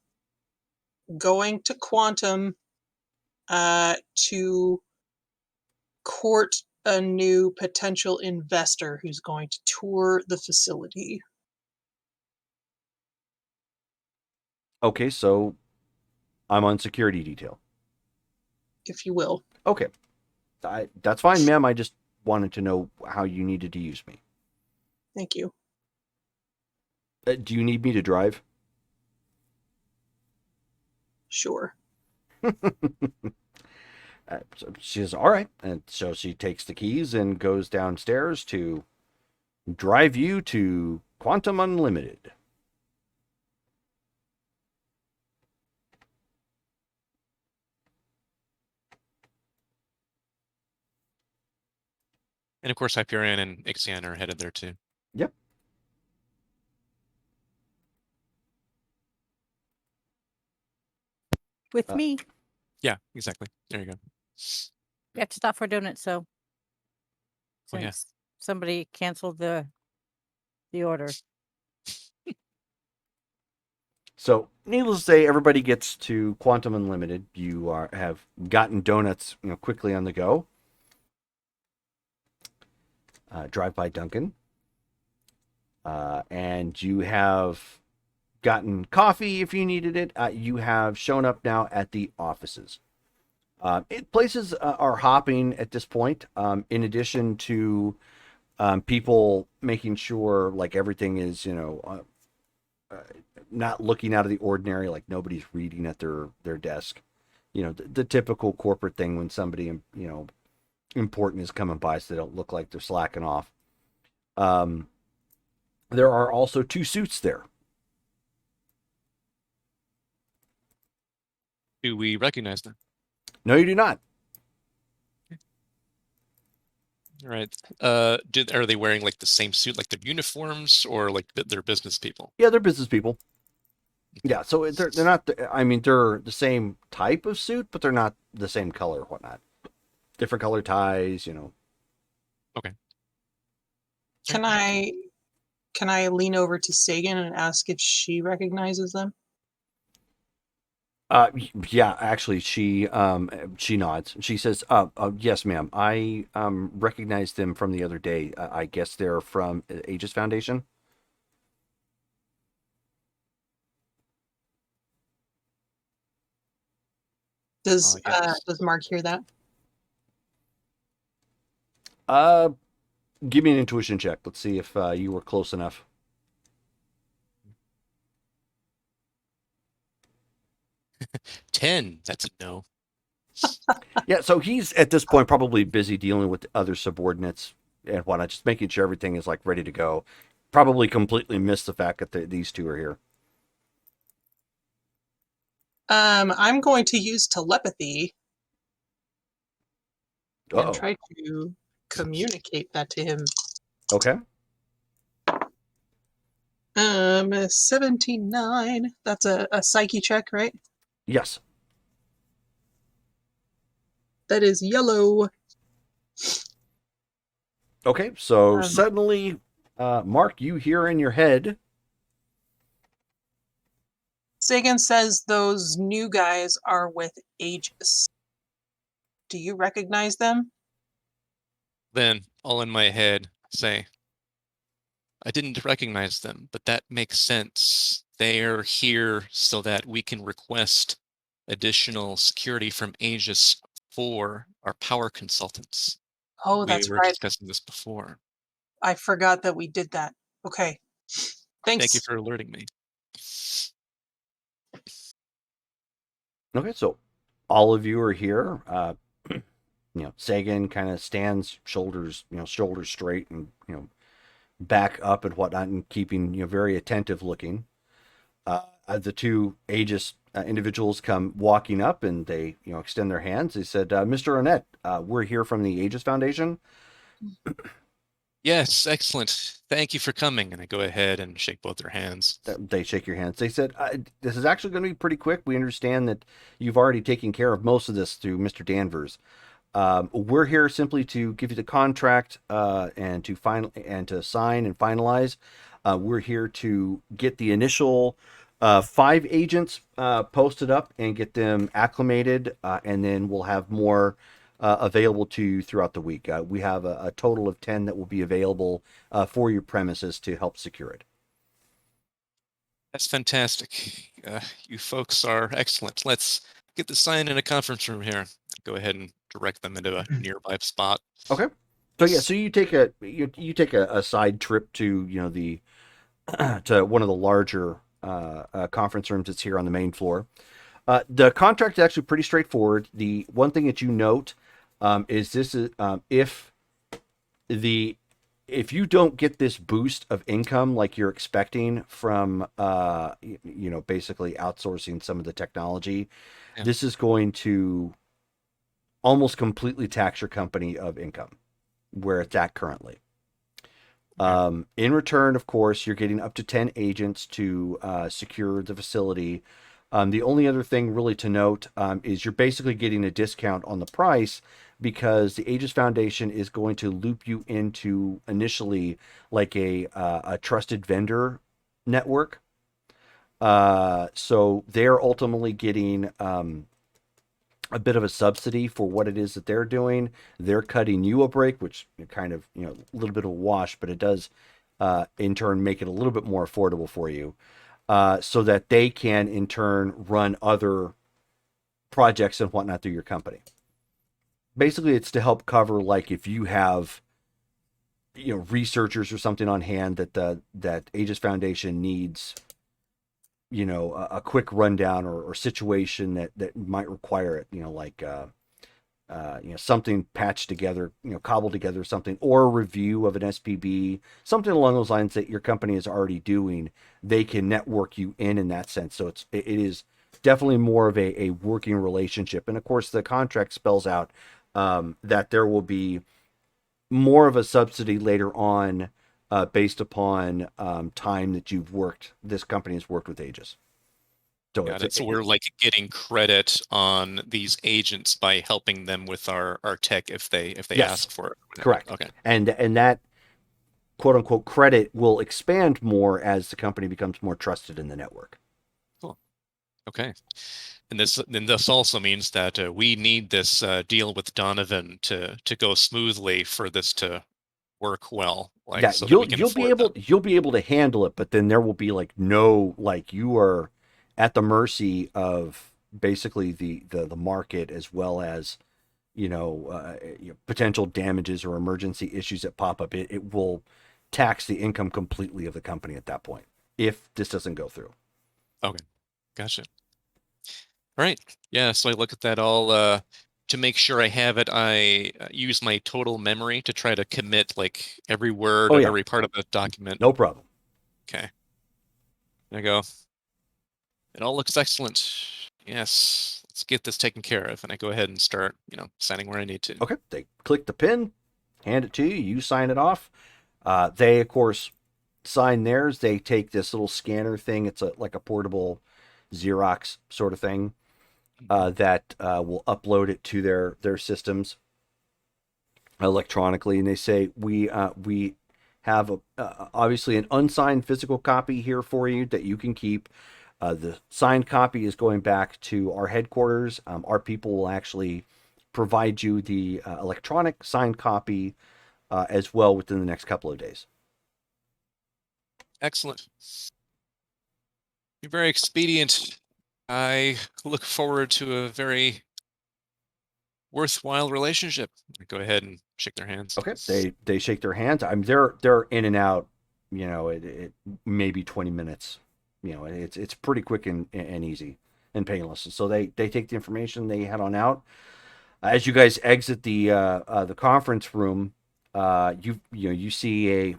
going to Quantum to court a new potential investor who's going to tour the facility.
Okay, so I'm on security detail.
If you will.
Okay. That's fine, ma'am. I just wanted to know how you needed to use me.
Thank you.
Do you need me to drive?
Sure.
So she says, all right. And so she takes the keys and goes downstairs to drive you to Quantum Unlimited.
And of course, Hyperion and Ixion are headed there too.
Yep.
With me.
Yeah, exactly. There you go.
We have to stop for donuts, so
Oh, yeah.
since somebody canceled the order.
So, needless to say, everybody gets to Quantum Unlimited. You have gotten donuts, quickly on the go. Drive by Duncan. And you have gotten coffee if you needed it. You have shown up now at the offices. Places are hopping at this point. In addition to people making sure like everything is, not looking out of the ordinary, like nobody's reading at their desk. The typical corporate thing when somebody, important is coming by so they don't look like they're slacking off. There are also 2 suits there.
Do we recognize them?
No, you do not.
All right. Are they wearing like the same suit, like their uniforms, or like they're business people?
Yeah, they're business people. Yeah, so they're not. I mean, they're the same type of suit, but they're not the same color or whatnot. Different color ties,
Okay.
Can I Can I lean over to Sagan and ask if she recognizes them?
Yeah, actually, she nods. She says, yes, ma'am. I recognized them from the other day. I guess they're from Aegis Foundation."
Does
Yes.
does Mark hear that?
Uh, Give me an intuition check. Let's see if you were close enough.
10. That's a no.
Yeah, so he's at this point probably busy dealing with other subordinates and whatnot, just making sure everything is like ready to go. Probably completely missed the fact that these two are here.
I'm going to use telepathy and
Uh-oh.
try to communicate that to him.
Okay.
79. That's a psyche check, right?
Yes.
That is yellow.
Okay, so
Um,
suddenly, Mark, you hear in your head,
Sagan says those new guys are with Aegis. Do you recognize them?
Then, all in my head, say, I didn't recognize them, but that makes sense. They're here so that we can request additional security from Aegis for our power consultants.
Oh,
We
that's
were
right.
discussing this before.
I forgot that we did that. Okay.
Thank you
Thanks.
for alerting me.
okay, so all of you are here. Sagan kind of stands shoulders straight and, back up and whatnot and keeping, very attentive looking. The two Aegis individuals come walking up and they, extend their hands. They said, "Mr. Arnett, we're here from the Aegis Foundation."
Yes, excellent. Thank you for coming. And I go ahead and shake both their hands.
They shake your hands. They said, "This is actually going to be pretty quick. We understand that you've already taken care of most of this through Mr. Danvers. We're here simply to give you the contract and to sign and finalize. We're here to get the initial 5 agents posted up and get them acclimated, and then we'll have more available to you throughout the week. We have a total of 10 that will be available for your premises to help secure it."
That's fantastic. You folks are excellent. Let's get the sign in a conference room here. Go ahead and direct them into a nearby spot.
Okay. So yeah, so you take a side trip to the to one of the larger conference rooms that's here on the main floor. The contract is actually pretty straightforward. The one thing that you note is this is if you don't get this boost of income like you're expecting from basically outsourcing some of the technology,
Yeah.
this is going to almost completely tax your company of income where it's at currently. In return, of course, you're getting up to 10 agents to secure the facility. The only other thing really to note is you're basically getting a discount on the price because the Aegis Foundation is going to loop you into initially like a trusted vendor network. So they're ultimately getting a bit of a subsidy for what it is that they're doing. They're cutting you a break, which kind of, a little bit of a wash, but it does in turn make it a little bit more affordable for you, so that they can in turn run other projects and whatnot through your company. Basically, it's to help cover like if you have researchers or something on hand that Aegis Foundation needs a quick rundown or situation that might require it, like something patched together, cobbled together something, or a review of an SPB, something along those lines that your company is already doing. They can network you in that sense. So it is definitely more of a working relationship. And of course, the contract spells out that there will be more of a subsidy later on based upon time that this company has worked with Aegis.
Got it. So we're like getting credit on these agents by helping them with our tech if they
Yes.
ask for it.
Correct.
Okay.
And that quote unquote credit will expand more as the company becomes more trusted in the network.
Cool. Okay. And this also means that we need this deal with Donovan to go smoothly for this to work well, like
Yeah,
so that we can afford that.
you'll be able to handle it, but then there will be like no, like, you are at the mercy of basically the market, as well as potential damages or emergency issues that pop up. It will tax the income completely of the company at that point if this doesn't go through.
Okay, gotcha. All right, yeah. So I look at that all to make sure I have it. I use my total memory to try to commit like every word
Oh
of
yeah,
every part of the document.
no problem.
Okay, there I go. It all looks excellent. Yes, let's get this taken care of. And I go ahead and start, signing where I need to.
Okay, they click the pin, hand it to you, you sign it off. They of course sign theirs. They take this little scanner thing. It's like a portable Xerox sort of thing that will upload it to their systems electronically, and they say we have obviously an unsigned physical copy here for you that you can keep. The signed copy is going back to our headquarters. Our people will actually provide you the electronic signed copy as well within the next couple of days.
Excellent. You're very expedient. I look forward to a very worthwhile relationship. I go ahead and shake their hands.
Okay, they shake their hands. They're in and out. It maybe 20 minutes. It's pretty quick and easy and painless. So they take the information, they head on out. As you guys exit the conference room, you see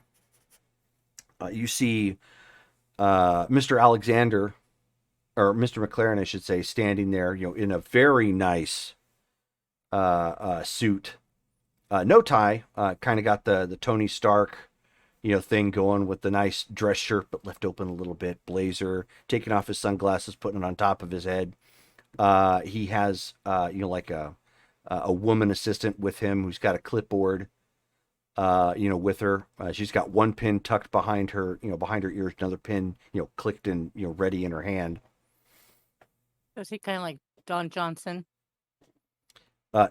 Mr. Alexander, or Mr. McLaren, I should say, standing there, in a very nice suit, no tie, kind of got the Tony Stark, thing going with the nice dress shirt, but left open a little bit, blazer, taking off his sunglasses, putting it on top of his head. He has, like a woman assistant with him who's got a clipboard, with her. She's got one pin tucked behind her, behind her ears, another pin, clicked and, ready in her hand.
Was he kind of like Don Johnson?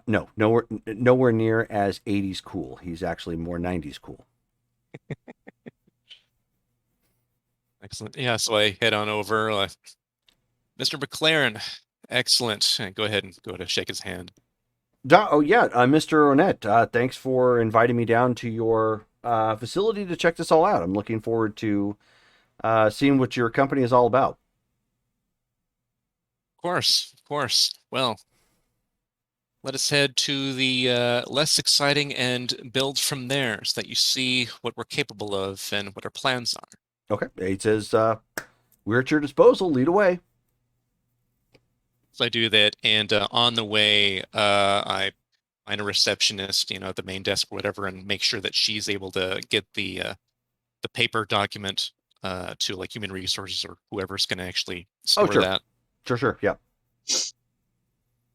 No, nowhere near as 80s cool. He's actually more 90s cool.
Excellent. Yeah, so I head on over. Mr. McLaren, excellent. Go ahead and go to shake his hand.
Oh yeah, Mr. Onette, thanks for inviting me down to your facility to check this all out. I'm looking forward to seeing what your company is all about.
Of course. Well, let us head to the less exciting and build from there so that you see what we're capable of and what our plans are.
Okay. He says, we're at your disposal. Lead away.
So I do that, and on the way, I find a receptionist, at the main desk or whatever, and make sure that she's able to get the paper document to like human resources or whoever's going to actually store that.
Sure. Yeah.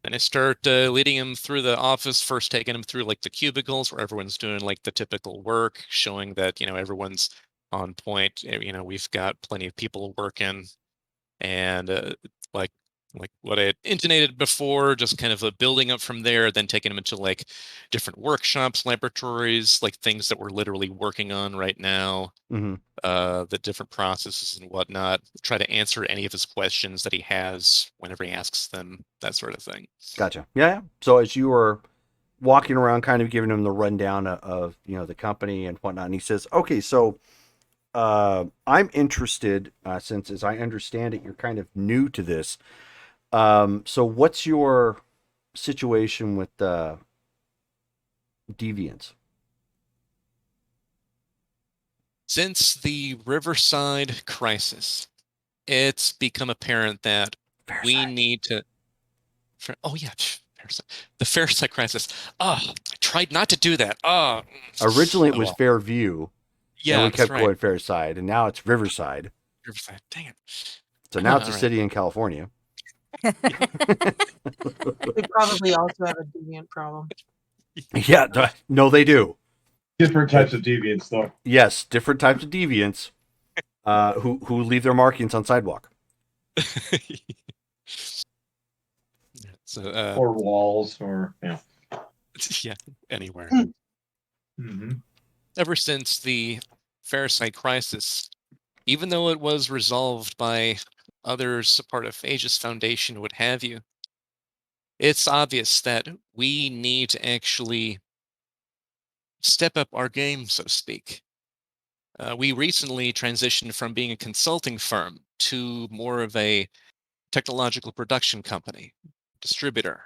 And I start leading him through the office, first taking him through like the cubicles where everyone's doing like the typical work, showing that, everyone's on point. We've got plenty of people working, and like what I had intonated before, just kind of building up from there, then taking them into like different workshops, laboratories, like things that we're literally working on right now,
Mm-hmm.
The different processes and whatnot, try to answer any of his questions that he has whenever he asks them, that sort of thing.
Gotcha. Yeah. So as you were walking around, kind of giving him the rundown of the company and whatnot, and he says, okay, so I'm interested, since as I understand it, you're kind of new to this. So what's your situation with deviants?
Since the Riverside crisis, it's become apparent that we need to. Oh yeah, the Fairsight crisis. Oh, I tried not to do that. Oh,
Originally it was Fairview.
Yeah,
and we kept
right.
going Fairside, and now it's Riverside.
Riverside. Dang it.
So now it's a
All right.
city in California.
They probably also have a deviant problem.
Yeah, no, they do.
Different types of deviants, though.
Yes, different types of deviants who leave their markings on sidewalk.
So,
Or walls, or
yeah, anywhere.
Mm-hmm.
Ever since the Farsight crisis, even though it was resolved by others, a part of Aegis Foundation, what have you, it's obvious that we need to actually step up our game, so to speak. We recently transitioned from being a consulting firm to more of a technological production company, distributor.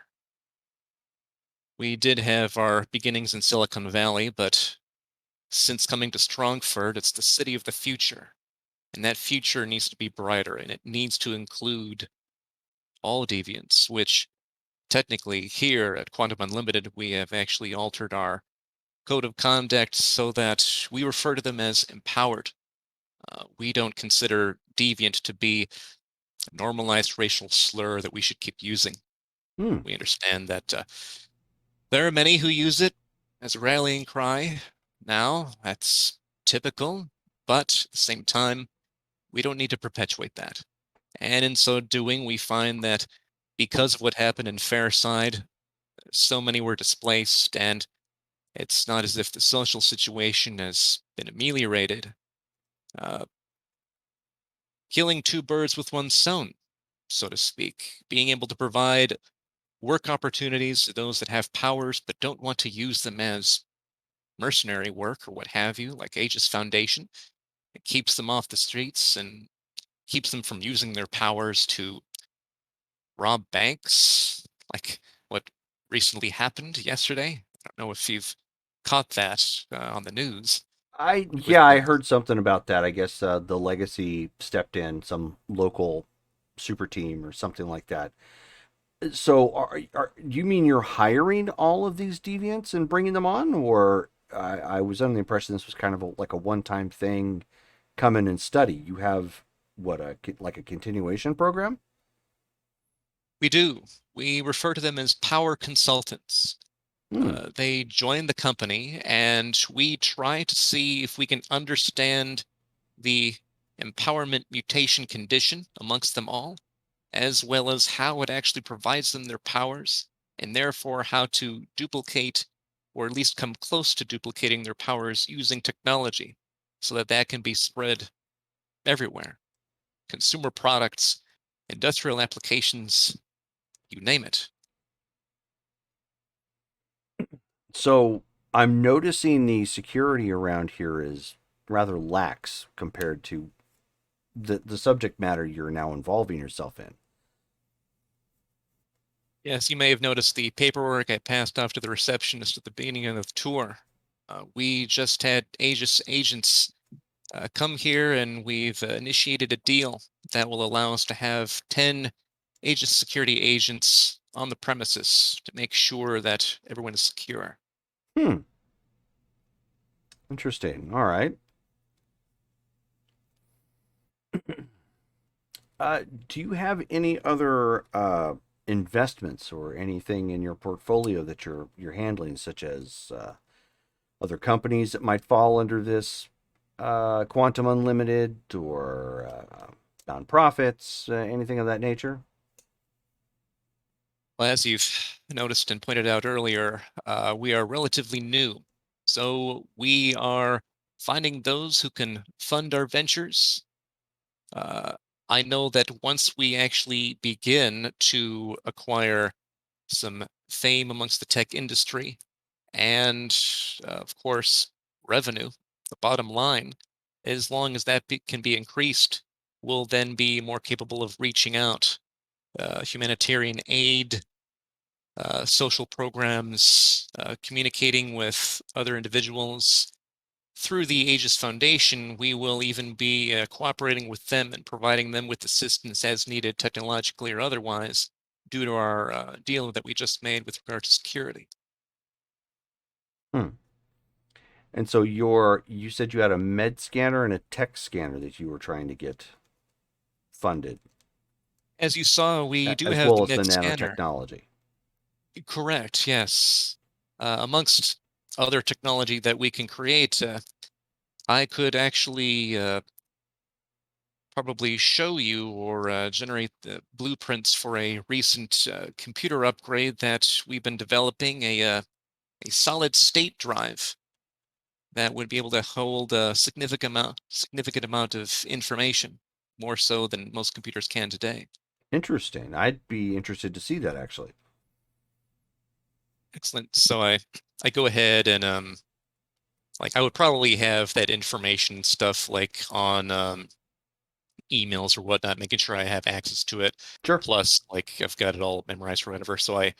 We did have our beginnings in Silicon Valley, but since coming to Strongford, it's the city of the future. And that future needs to be brighter, and it needs to include all deviants, which technically here at Quantum Unlimited, we have actually altered our code of conduct so that we refer to them as empowered. We don't consider deviant to be a normalized racial slur that we should keep using. We understand that there are many who use it as a rallying cry. Now, that's typical, but at the same time, we don't need to perpetuate that. And in so doing, we find that because of what happened in Fairside, so many were displaced, and it's not as if the social situation has been ameliorated. Killing two birds with one stone, so to speak, being able to provide work opportunities to those that have powers but don't want to use them as mercenary work or what have you, like Aegis Foundation. It keeps them off the streets and keeps them from using their powers to rob banks, like what recently happened yesterday. I don't know if you've caught that on the news. With
I heard something about that. I guess the Legacy stepped in, some local super team or something like that. So, do you mean you're hiring all of these deviants and bringing them on, or I was under the impression this was kind of like a one-time thing, come in and study. You have what like a continuation program?
We do. We refer to them as power consultants. They join the company, and we try to see if we can understand the empowerment mutation condition amongst them all, as well as how it actually provides them their powers, and therefore how to duplicate, or at least come close to duplicating their powers using technology, so that that can be spread everywhere. Consumer products, industrial applications, you name it.
So I'm noticing the security around here is rather lax compared to the subject matter you're now involving yourself in.
Yes, you may have noticed the paperwork I passed off to the receptionist at the beginning of the tour. We just had Aegis agents come here, and we've initiated a deal that will allow us to have 10 Aegis security agents on the premises to make sure that everyone is secure.
Interesting. All right. Do you have any other investments or anything in your portfolio that you're handling, such as other companies that might fall under this Quantum Unlimited or nonprofits, anything of that nature?
Well, as you've noticed and pointed out earlier, we are relatively new. So we are finding those who can fund our ventures. I know that once we actually begin to acquire some fame amongst the tech industry and, of course, revenue, the bottom line, as long as that can be increased, we'll then be more capable of reaching out. Humanitarian aid, social programs, communicating with other individuals. Through the Aegis Foundation, we will even be cooperating with them and providing them with assistance as needed, technologically or otherwise, due to our deal that we just made with regard to security.
And so you said you had a med scanner and a tech scanner that you were trying to get funded,
As you saw, we do
as
have the
well as the
med scanner.
nanotechnology.
Correct, yes. Amongst other technology that we can create, I could actually probably show you or generate the blueprints for a recent computer upgrade that we've been developing, a solid state drive that would be able to hold a significant amount of information, more so than most computers can today.
Interesting. I'd be interested to see that actually.
Excellent. So I go ahead and like I would probably have that information stuff like on emails or whatnot, making sure I have access to it.
Sure.
Plus, like I've got it all memorized or whatever. So I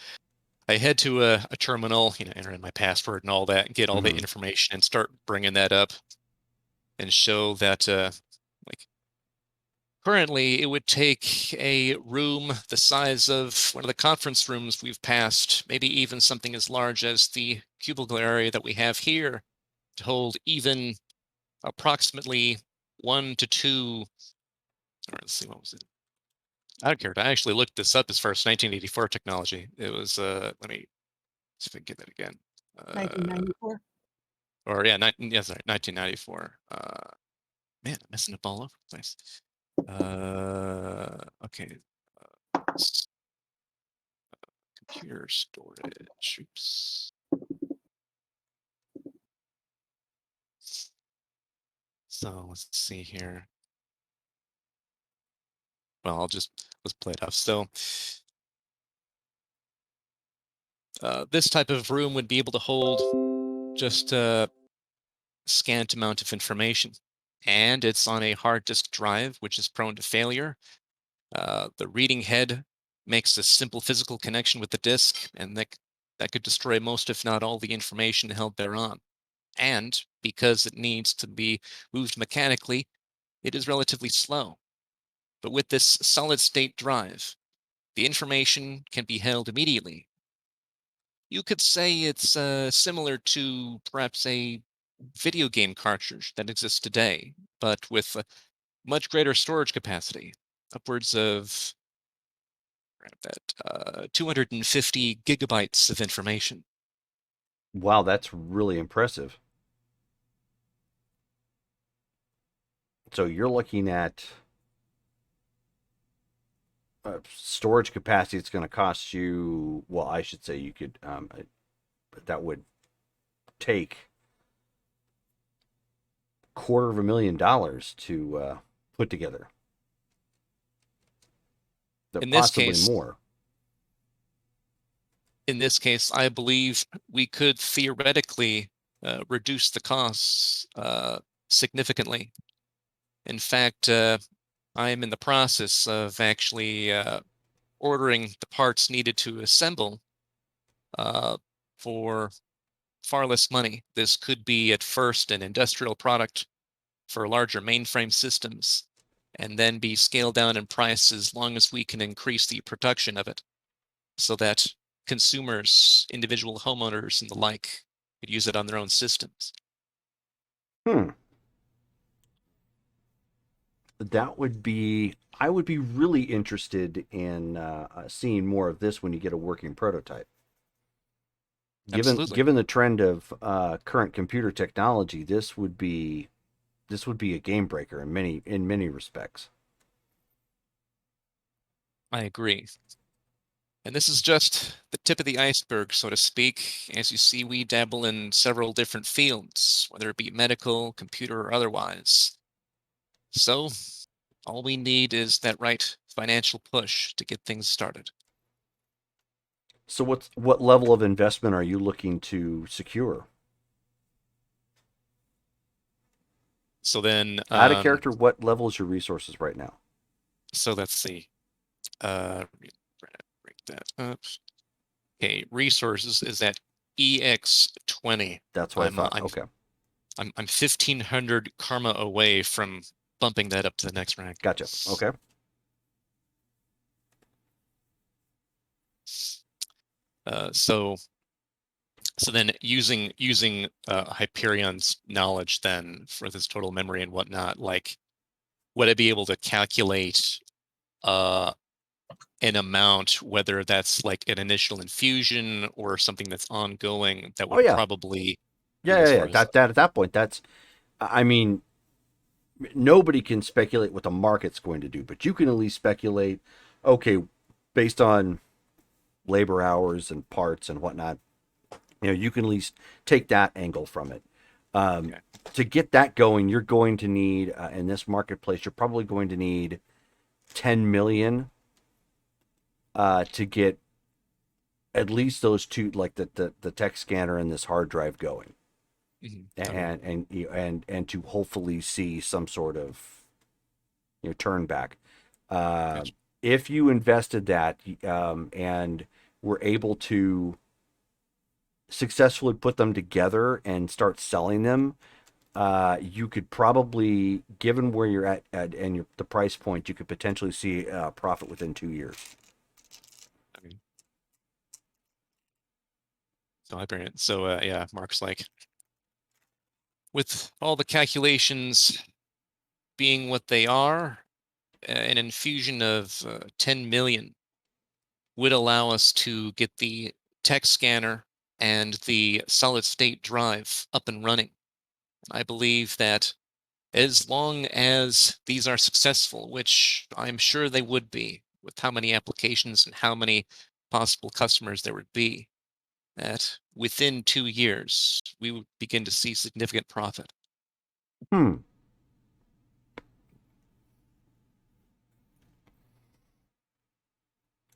head to a terminal, enter in my password and all that, and get all the
Mhm.
information and start bringing that up and show that like currently it would take a room the size of one of the conference rooms we've passed, maybe even something as large as the cubicle area that we have here, to hold even approximately 1 to 2. Or let's see, what was it? I don't care. I actually looked this up as far as 1984 technology. It was let me see if I can get that again.
1994.
Or yeah, sorry, 1994. Man, I'm messing up all over the place. Okay. Computer storage. Oops. So let's see here. Well, let's play it off. So this type of room would be able to hold just a scant amount of information. And it's on a hard disk drive, which is prone to failure. The reading head makes a simple physical connection with the disk, and that could destroy most, if not all, the information held thereon. And because it needs to be moved mechanically, it is relatively slow. But with this solid state drive, the information can be held immediately. You could say it's similar to perhaps a video game cartridge that exists today, but with a much greater storage capacity, upwards of 250 gigabytes of information.
Wow, that's really impressive. So you're looking at storage capacity. It's going to cost you. Well, I should say you could. That would take $250,000 to put together.
In this
Possibly
case,
more.
I believe we could theoretically reduce the costs significantly. In fact, I am in the process of actually ordering the parts needed to assemble for far less money. This could be at first an industrial product for larger mainframe systems, and then be scaled down in price as long as we can increase the production of it, so that consumers, individual homeowners, and the like could use it on their own systems.
Hmm. That would be. I would be really interested in seeing more of this when you get a working prototype.
Absolutely.
Given the trend of current computer technology, this would be a game breaker in many respects.
I agree. And this is just the tip of the iceberg, so to speak. As you see, we dabble in several different fields, whether it be medical, computer, or otherwise. So all we need is that right financial push to get things started.
So what level of investment are you looking to secure?
So then,
Out of character, what level is your resources right now?
so let's see. Break that up. Okay, resources is at EX20.
That's what I thought.
I'm
Okay,
I'm 1500 karma away from bumping that up to the next rank.
gotcha. Okay.
So then using Hyperion's knowledge then for this total memory and whatnot, like would I be able to calculate an amount, whether that's like an initial infusion or something that's ongoing, that
Oh
would
yeah,
probably be
yeah,
as
yeah, yeah.
far as
That at that point, that's. I mean, nobody can speculate what the market's going to do, but you can at least speculate. Okay, based on labor hours and parts and whatnot, you can at least take that angle from it.
okay.
To get that going, you're going to need in this marketplace. You're probably going to need 10 million to get at least those two, like the tech scanner and this hard drive going,
Okay.
and to hopefully see some sort of turn back. Uh,
Gotcha.
if you invested that and were able to successfully put them together and start selling them, you could probably, given where you're at and the price point, you could potentially see a profit within 2 years.
Okay. So Hyperion. So yeah, Mark's like, with all the calculations being what they are, an infusion of 10 million would allow us to get the tech scanner and the solid state drive up and running. I believe that as long as these are successful, which I'm sure they would be, with how many applications and how many possible customers there would be, that within 2 years, we would begin to see significant profit.
Hmm.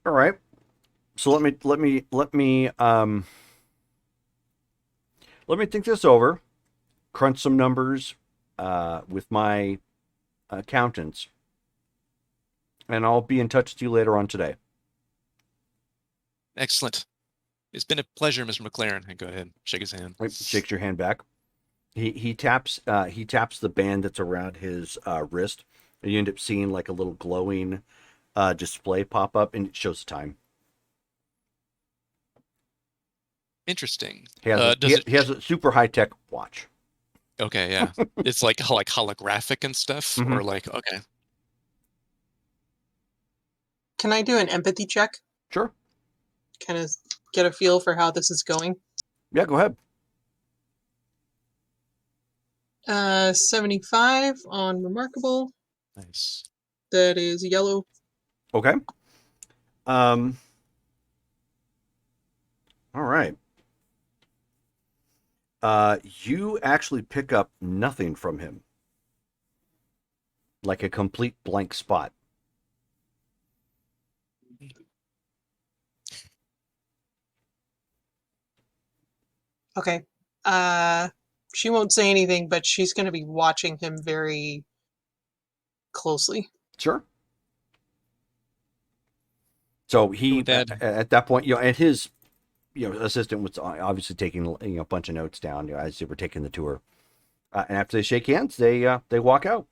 All right. So let me think this over, crunch some numbers with my accountants, and I'll be in touch with you later on today.
Excellent. It's been a pleasure, Mr. McLaren. And go ahead, shake his hand.
Shakes your hand back. He taps the band that's around his wrist, and you end up seeing like a little glowing display pop up, and it shows the time.
Interesting.
He has
Does it?
he has a super high tech watch.
Okay, yeah. It's like holographic and stuff,
Mm-hmm.
or like okay.
Can I do an empathy check?
Sure.
Kind of get a feel for how this is going.
Yeah, go ahead.
75 on remarkable.
Nice.
That is yellow.
Okay. All right. You actually pick up nothing from him. Like a complete blank spot.
Okay. She won't say anything, but she's going to be watching him very closely.
Sure. So
With that,
at that point, and his, assistant was obviously taking a bunch of notes down, as they were taking the tour. And after they shake hands, they walk out.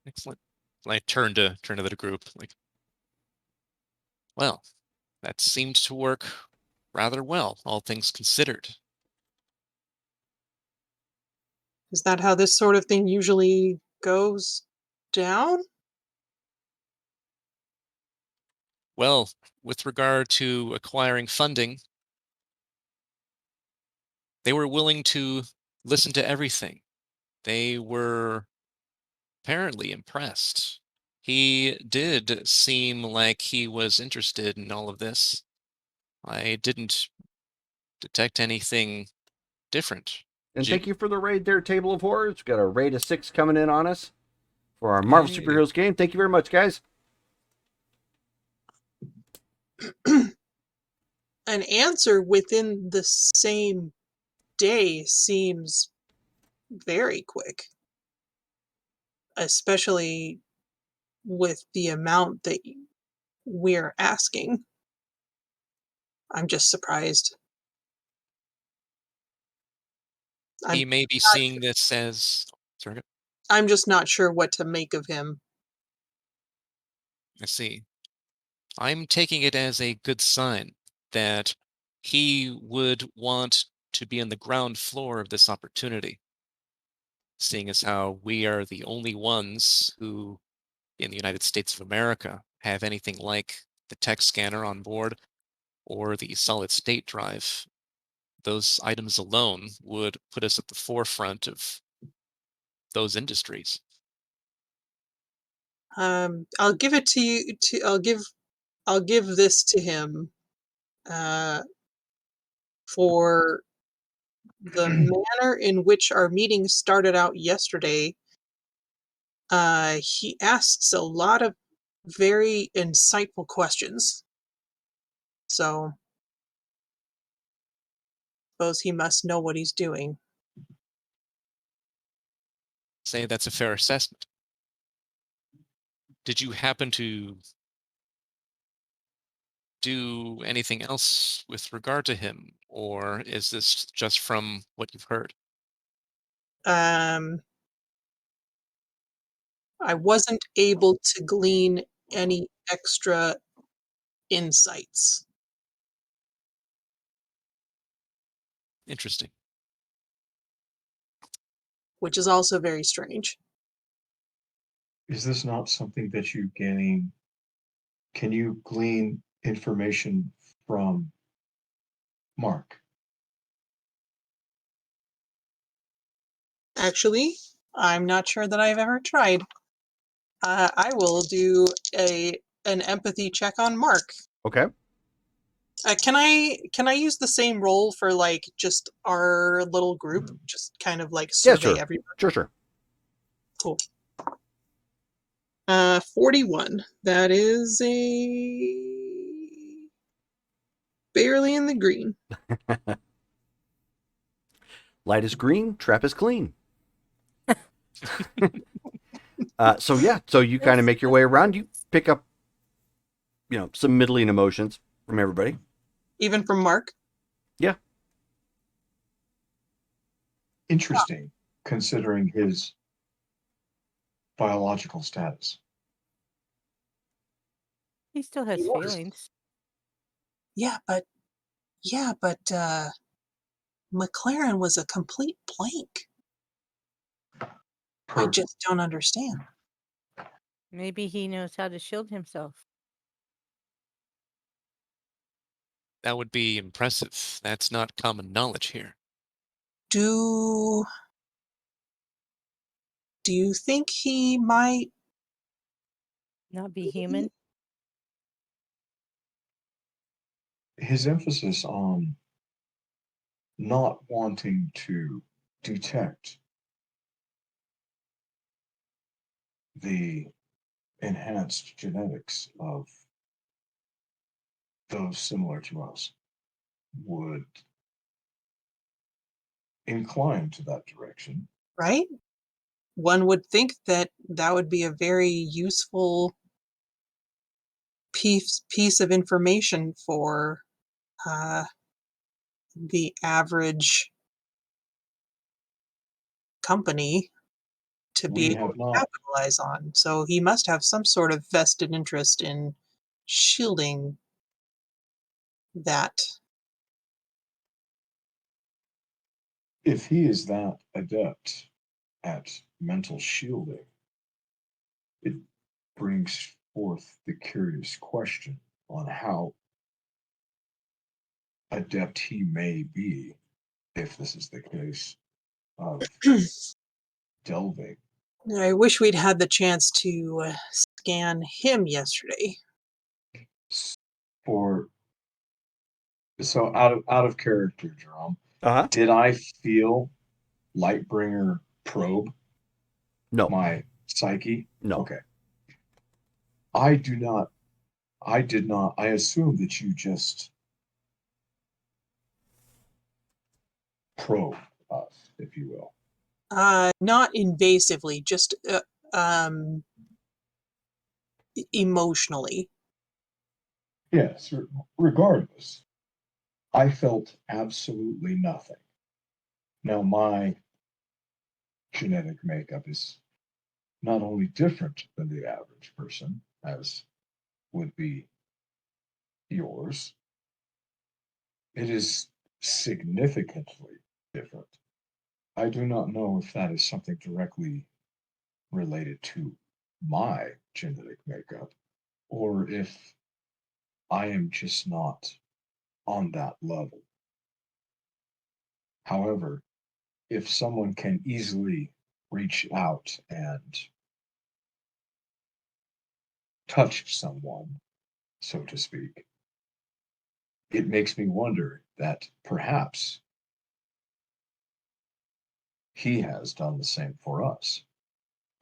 excellent. I turn to the group, like, well, that seemed to work rather well, all things considered.
Is that how this sort of thing usually goes down?
Well, with regard to acquiring funding, they were willing to listen to everything. They were apparently impressed. He did seem like he was interested in all of this. I didn't detect anything different.
And
Did you?
thank you for the raid there, Table of Horrors. Got a raid of 6 coming in on us for our Marvel
Hey,
Superheroes game. Thank you very much, guys.
An answer within the same day seems very quick, especially with the amount that we're asking. I'm just surprised.
he
I'm
may be seeing this as. Sorry,
I'm just not sure what to make of him.
I see. I'm taking it as a good sign that he would want to be on the ground floor of this opportunity. seeing as how we are the only ones who, in the United States of America, have anything like the tech scanner on board or the solid state drive. Those items alone would put us at the forefront of those industries.
I'll give it to you. I'll give this to him for the manner in which our meeting started out yesterday. He asks a lot of very insightful questions. So, suppose he must know what he's doing.
Say that's a fair assessment. Did you happen to do anything else with regard to him, or is this just from what you've heard?
I wasn't able to glean any extra insights.
Interesting.
Which is also very strange.
Is this not something that you gain? Can you glean information from Mark?
Actually, I'm not sure that I've ever tried. I will do an empathy check on Mark.
Okay.
Can I use the same role for like just our little group? Just kind of like
Yeah,
survey
sure.
everybody.
Sure.
Cool. 41. That is a barely in the green.
Light is green, trap is clean. So you kind of make your way around. You pick up, some middling emotions from everybody.
Even from Mark?
Yeah.
Interesting, considering his biological status.
He still has
He was.
feelings.
Yeah, but McLaren was a complete blank. I just don't understand.
Maybe he knows how to shield himself.
That would be impressive. That's not common knowledge here.
Do you think he might
Not be human?
His emphasis on not wanting to detect the enhanced genetics of those similar to us would incline to that direction.
right? One would think that that would be a very useful piece of information for the average company to be
We
able
have
to
not,
capitalize on. So he must have some sort of vested interest in shielding that.
if he is that adept at mental shielding, it brings forth the curious question on how adept he may be, if this is the case, of delving.
I wish we'd had the chance to scan him yesterday.
For so out of character, Jerome,
Uh-huh.
did I feel Lightbringer probe
No.
my psyche?
No.
Okay. I did not. I assume that you just probe us, if you will.
Not invasively, just emotionally.
Yes, regardless, I felt absolutely nothing. Now, my genetic makeup is not only different than the average person, as would be yours, it is significantly different. I do not know if that is something directly related to my genetic makeup, or if I am just not on that level. However, if someone can easily reach out and touch someone, so to speak, it makes me wonder that perhaps he has done the same for us,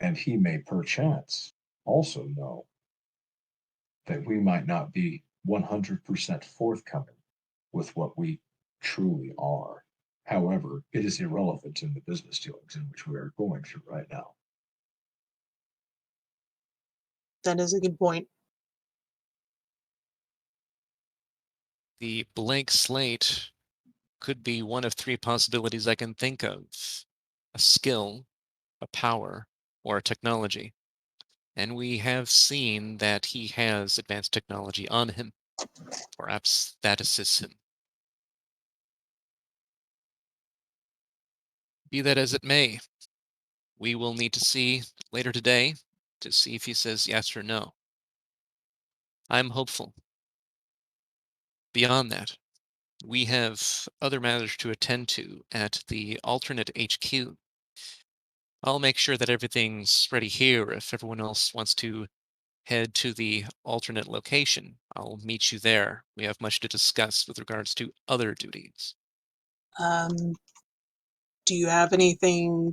and he may perchance also know that we might not be 100% forthcoming with what we truly are. However, it is irrelevant in the business dealings in which we are going through right now.
That is a good point.
The blank slate could be one of three possibilities I can think of: a skill, a power, or a technology. And we have seen that he has advanced technology on him. Perhaps that assists him. Be that as it may, we will need to see later today to see if he says yes or no. I'm hopeful. Beyond that, we have other matters to attend to at the alternate HQ. I'll make sure that everything's ready here if everyone else wants to head to the alternate location. I'll meet you there. We have much to discuss with regards to other duties.
Do you have anything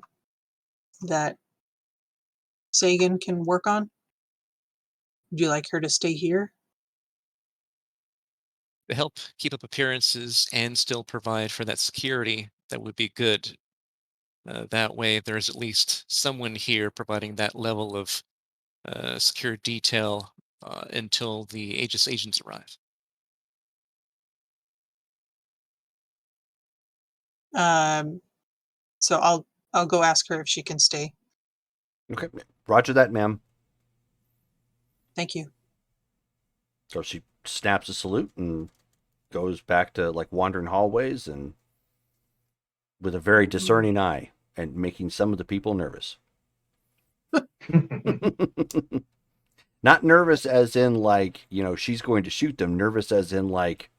that Sagan can work on? Would you like her to stay here?
To help keep up appearances and still provide for that security, that would be good. That way, there's at least someone here providing that level of secure detail until the Aegis agents arrive.
So I'll go ask her if she can stay.
Okay. Roger that, ma'am.
Thank you.
So she snaps a salute and goes back to like wandering hallways and with a very discerning eye and making some of the people nervous. Not nervous as in like, she's going to shoot them. Nervous as in like,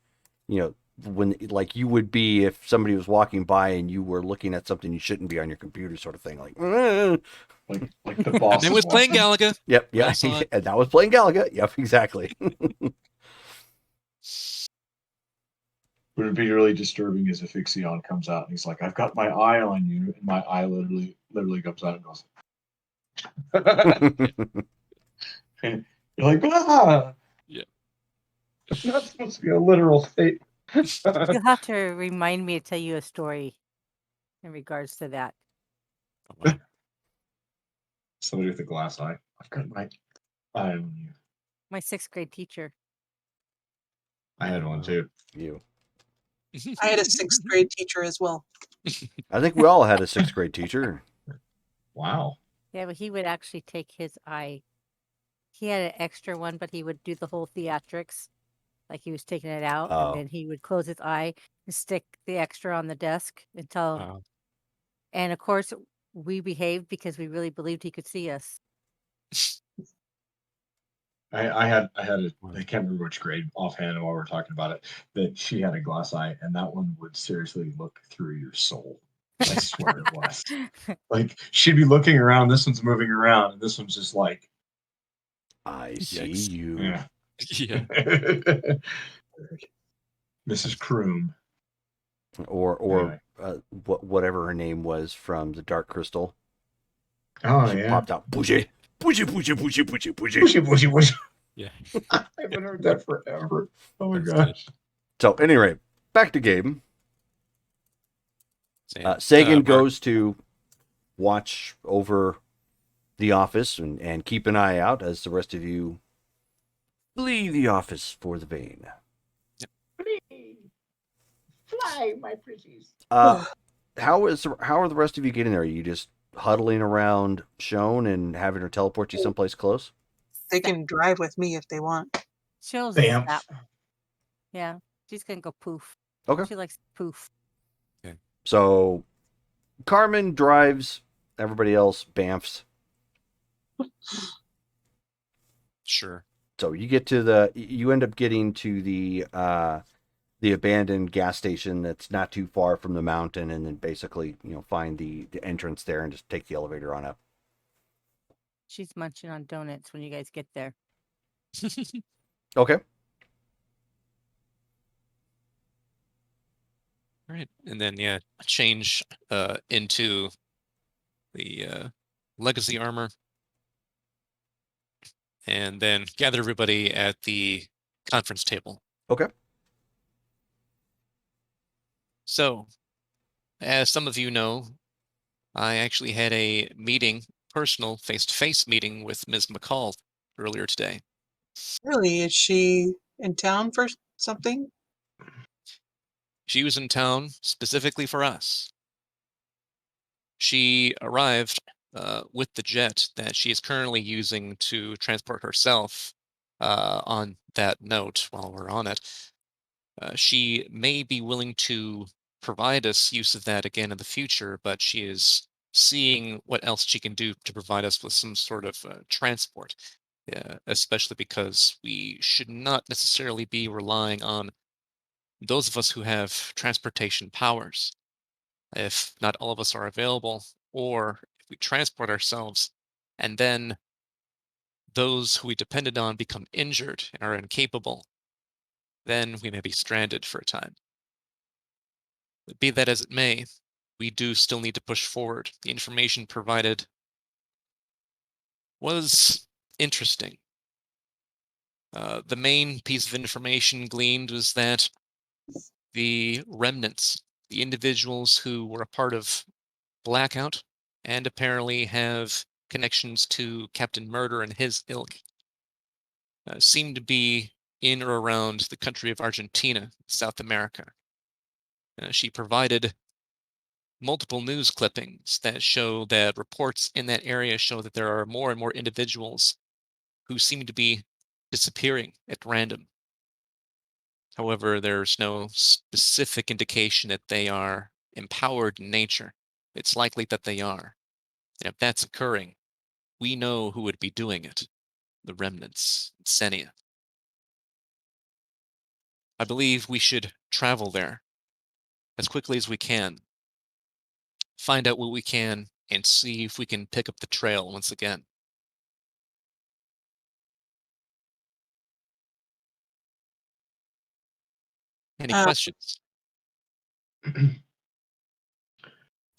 when like you would be if somebody was walking by and you were looking at something you shouldn't be on your computer, sort of thing. Like,
like the boss.
And it was playing Galaga.
Yep, yeah,
I saw it.
and that was playing Galaga. Yep, exactly.
Would it be really disturbing as if Ixion comes out and he's like, "I've got my eye on you," and my eye literally comes out and goes, and you're like, "Ah!"
Yeah.
It's not supposed to be a literal statement.
You'll have to remind me to tell you a story in regards to that.
Somebody with a glass eye. I've got my eye on you.
My 6th grade teacher.
I had one too.
You.
I had a 6th grade teacher as well.
I think we all had a 6th grade teacher.
Wow.
Yeah, but he would actually take his eye. He had an extra one, but he would do the whole theatrics. Like he was taking it out,
Oh.
and then he would close his eye and stick the extra on the desk until.
Wow.
And of course, we behaved because we really believed he could see us.
I had I can't remember which grade offhand while we're talking about it, that she had a glass eye, and that one would seriously look through your soul. I swear it was. Like she'd be looking around, this one's moving around, and this one's just like,
I see
Yikes.
you.
yeah.
Yeah.
Mrs. Kroom.
Or
Anyway.
whatever her name was from the Dark Crystal.
Oh
She
yeah.
popped out. Bougie. Bougie, bougie, bougie, bougie, bougie.
Bushy, bushy, bushy.
Yeah.
I haven't heard that forever. Oh my
That's
gosh.
So anyway, back to Gabe.
Same.
Sagan
Mark,
goes to watch over the office and keep an eye out as the rest of you flee the office for the vein.
Fly, my pretties.
How are the rest of you getting there? Are you just huddling around Shone and having her teleport you someplace close?
They can drive with me if they want.
She'll
Bam.
zap. Yeah, she's gonna go poof.
Okay.
She likes poof.
So Carmen drives. Everybody else bamfs.
Sure.
So you end up getting to the abandoned gas station that's not too far from the mountain, and then basically, find the entrance there and just take the elevator on up.
She's munching on donuts when you guys get there.
Okay.
All right. And then, yeah, change into the legacy armor. And then gather everybody at the conference table.
Okay.
So, as some of you know, I actually had a meeting, personal face-to-face meeting with Ms. McCall earlier today.
Really? Is she in town for something?
She was in town specifically for us. She arrived with the jet that she is currently using to transport herself. On that note, while we're on it, she may be willing to provide us use of that again in the future, but she is seeing what else she can do to provide us with some sort of transport, especially because we should not necessarily be relying on those of us who have transportation powers. If not all of us are available, or if we transport ourselves and then those who we depended on become injured and are incapable, then we may be stranded for a time. But be that as it may, we do still need to push forward. The information provided was interesting. The main piece of information gleaned was that the remnants, the individuals who were a part of Blackout and apparently have connections to Captain Murder and his ilk, seem to be in or around the country of Argentina, South America. She provided multiple news clippings that show that reports in that area show that there are more and more individuals who seem to be disappearing at random. However, there's no specific indication that they are empowered in nature. It's likely that they are. And if that's occurring, we know who would be doing it. The remnants, Senia. I believe we should travel there as quickly as we can, find out what we can, and see if we can pick up the trail once again. Any
Uh,
questions?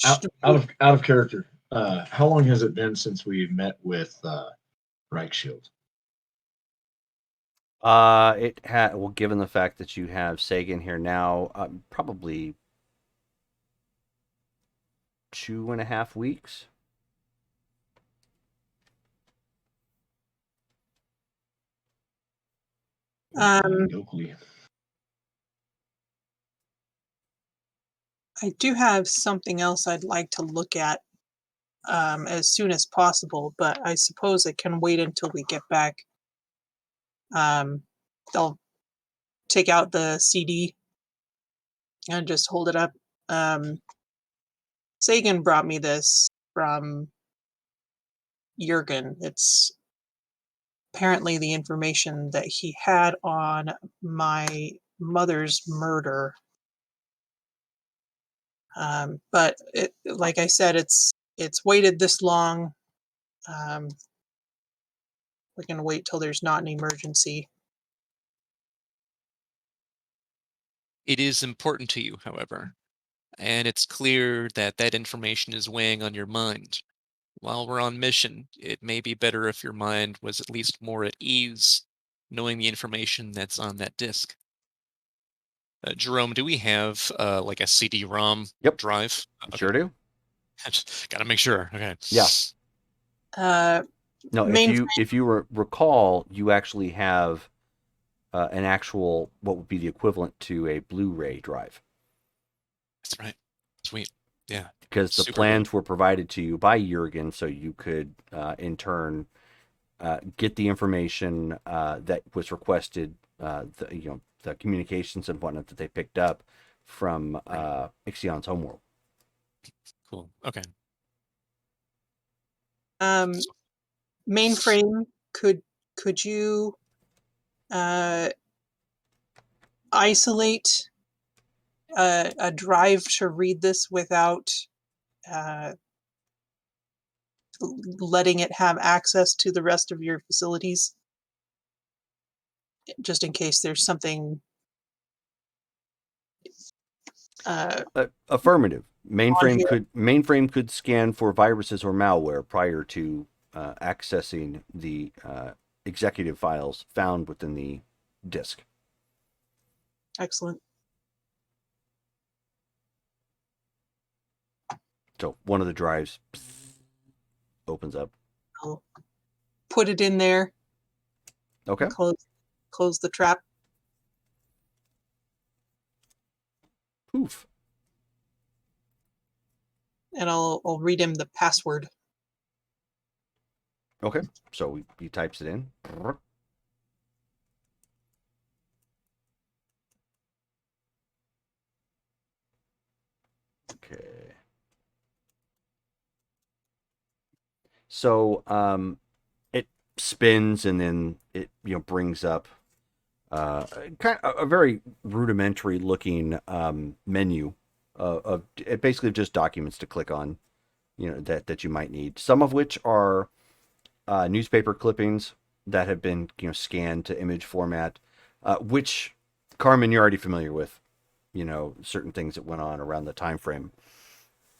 Out of character. How long has it been since we met with Reichshield?
Well, given the fact that you have Sagan here now, probably 2.5 weeks.
Oakley.
I do have something else I'd like to look at as soon as possible, but I suppose it can wait until we get back. They'll take out the CD and just hold it up. Sagan brought me this from Jurgen. It's apparently the information that he had on my mother's murder. But like I said, it's waited this long. We're gonna wait till there's not an emergency.
It is important to you, however, and it's clear that that information is weighing on your mind. While we're on mission, it may be better if your mind was at least more at ease, knowing the information that's on that disk. Jerome, do we have like a CD-ROM
Yep.
drive?
Sure do.
Gotta make sure. Okay.
Yeah. No,
Main
if you recall, you actually have an actual, what would be the equivalent to a Blu-ray drive.
That's right. Sweet. Yeah.
Because the
Super
plans were provided to you by Jurgen, so you could, in turn, get the information that was requested, the communications and whatnot that they picked up from Ixion's homeworld.
Cool. Okay.
Mainframe, could you isolate a drive to read this without letting it have access to the rest of your facilities, just in case there's something
Affirmative.
here.
Mainframe could scan for viruses or malware prior to accessing the executive files found within the disk.
Excellent.
So one of the drives opens up.
I'll put it in there.
Okay.
Close the trap.
Poof.
And I'll read him the password.
Okay. So he types it in. Okay. So it spins and then it brings up kind of a very rudimentary looking menu of it basically just documents to click on, that you might need. Some of which are newspaper clippings that have been scanned to image format, which Carmen you're already familiar with. Certain things that went on around the time frame.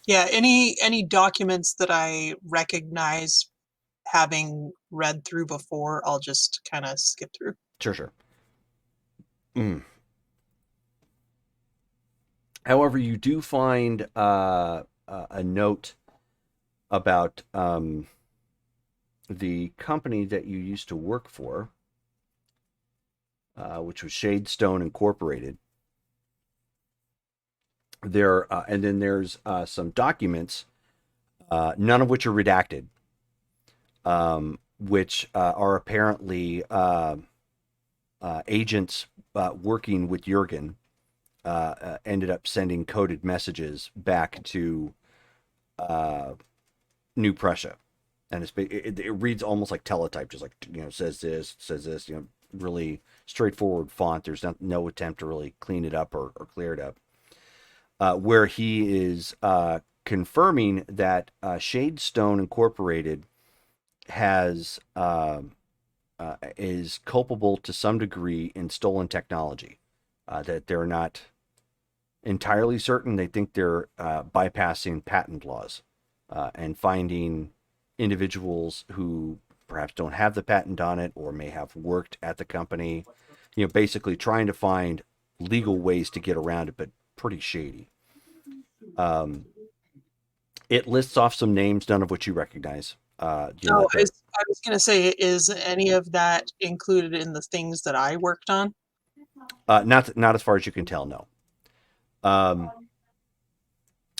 Yeah, any documents that I recognize having read through before, I'll just kind of skip through.
Sure. However, you do find a note about the company that you used to work for, which was Shadestone Incorporated. And then there's some documents, none of which are redacted, which are apparently agents working with Jurgen ended up sending coded messages back to New Prussia. And it reads almost like teletype, just like, says this, really straightforward font. There's no attempt to really clean it up or clear it up. Where he is confirming that Shadestone Incorporated is culpable to some degree in stolen technology. That they're not entirely certain. They think they're bypassing patent laws and finding individuals who perhaps don't have the patent on it or may have worked at the company, basically trying to find legal ways to get around it, but pretty shady. It lists off some names, none of which you recognize.
I was going to say, is any of that included in the things that I worked on?
Not as far as you can tell, no.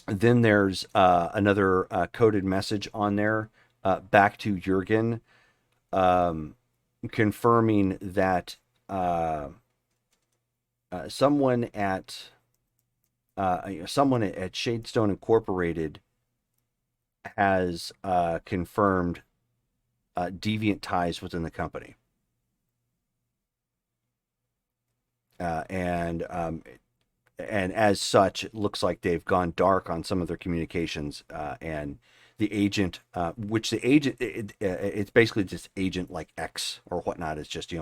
Then there's another coded message on there back to Jurgen, confirming that someone at Shadestone Incorporated has confirmed deviant ties within the company. And as such, it looks like they've gone dark on some of their communications. And the agent, it's basically just agent like X or whatnot, is just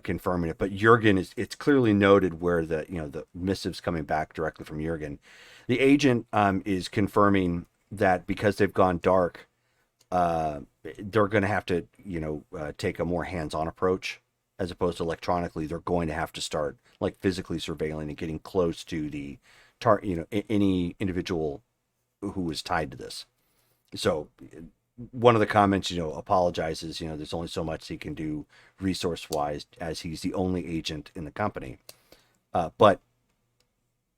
confirming it. But Jurgen it's clearly noted where the missives coming back directly from Jurgen. The agent is confirming that because they've gone dark, they're going to have to take a more hands-on approach as opposed to electronically. They're going to have to start like physically surveilling and getting close to the any individual who is tied to this. So one of the comments, apologizes, there's only so much he can do resource wise as he's the only agent in the company. But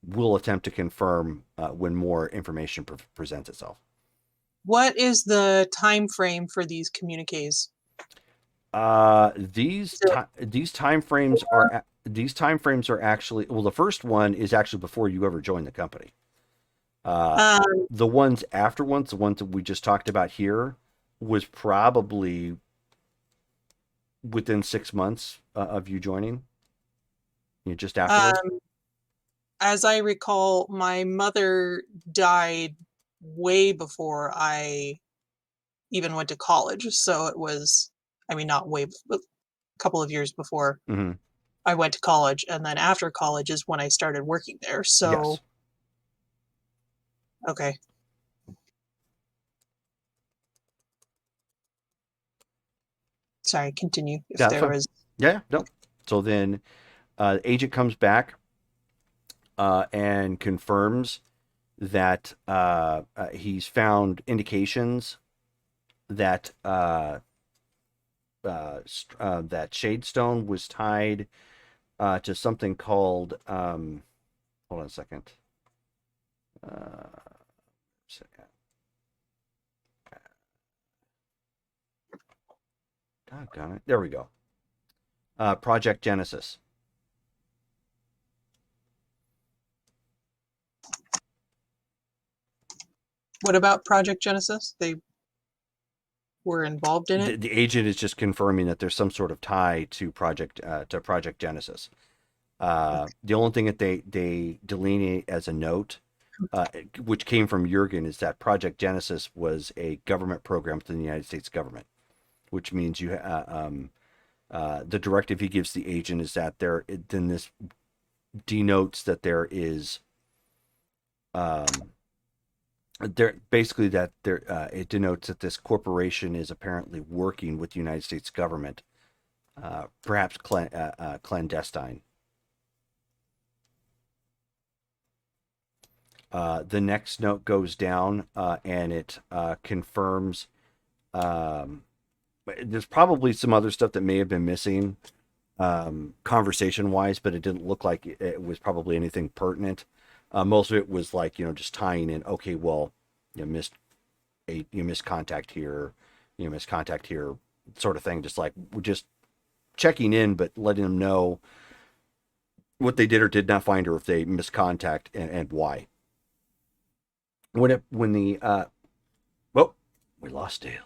we'll attempt to confirm when more information presents itself.
What is the time frame for these communiques?
These time frames are actually, well, the first one is actually before you ever joined the company. The ones afterwards, the ones that we just talked about here, was probably within 6 months of you joining. Just afterwards.
As I recall, my mother died way before I even went to college. So it was, I mean, not way, but a couple of years before
Mm-hmm.
I went to college. And then after college is when I started working there. So,
Yes.
okay. Sorry, continue if
Yeah, that's
there
fine.
was.
Yeah, no. So then agent comes back and confirms that he's found indications that that Shadestone was tied to something called. Hold on a second. Doggone it. There we go. Project Genesis.
What about Project Genesis? They were involved in it?
The agent is just confirming that there's some sort of tie to Project Genesis. The only thing that they delineate as a note, which came from Jurgen, is that Project Genesis was a government program within the United States government, which means the directive he gives the agent is that then this denotes that there is basically that it denotes that this corporation is apparently working with the United States government, perhaps clandestine. The next note goes down and it confirms. There's probably some other stuff that may have been missing conversation wise, but it didn't look like it was probably anything pertinent. Most of it was like, just tying in, okay, well, you missed contact here, missed contact here, sort of thing. Just like we're just checking in, but letting them know what they did or did not find, or if they missed contact and why. When the oh, we lost Dale.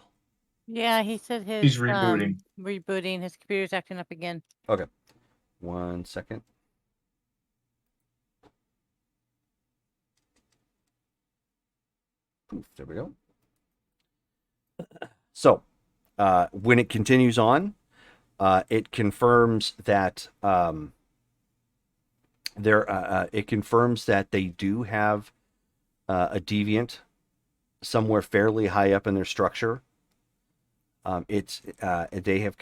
Yeah, he said his
He's rebooting.
rebooting. His computer's acting up again.
Okay, 1 second. Poof, there we go. So, when it continues on, it confirms that it confirms that they do have a deviant somewhere fairly high up in their structure. They have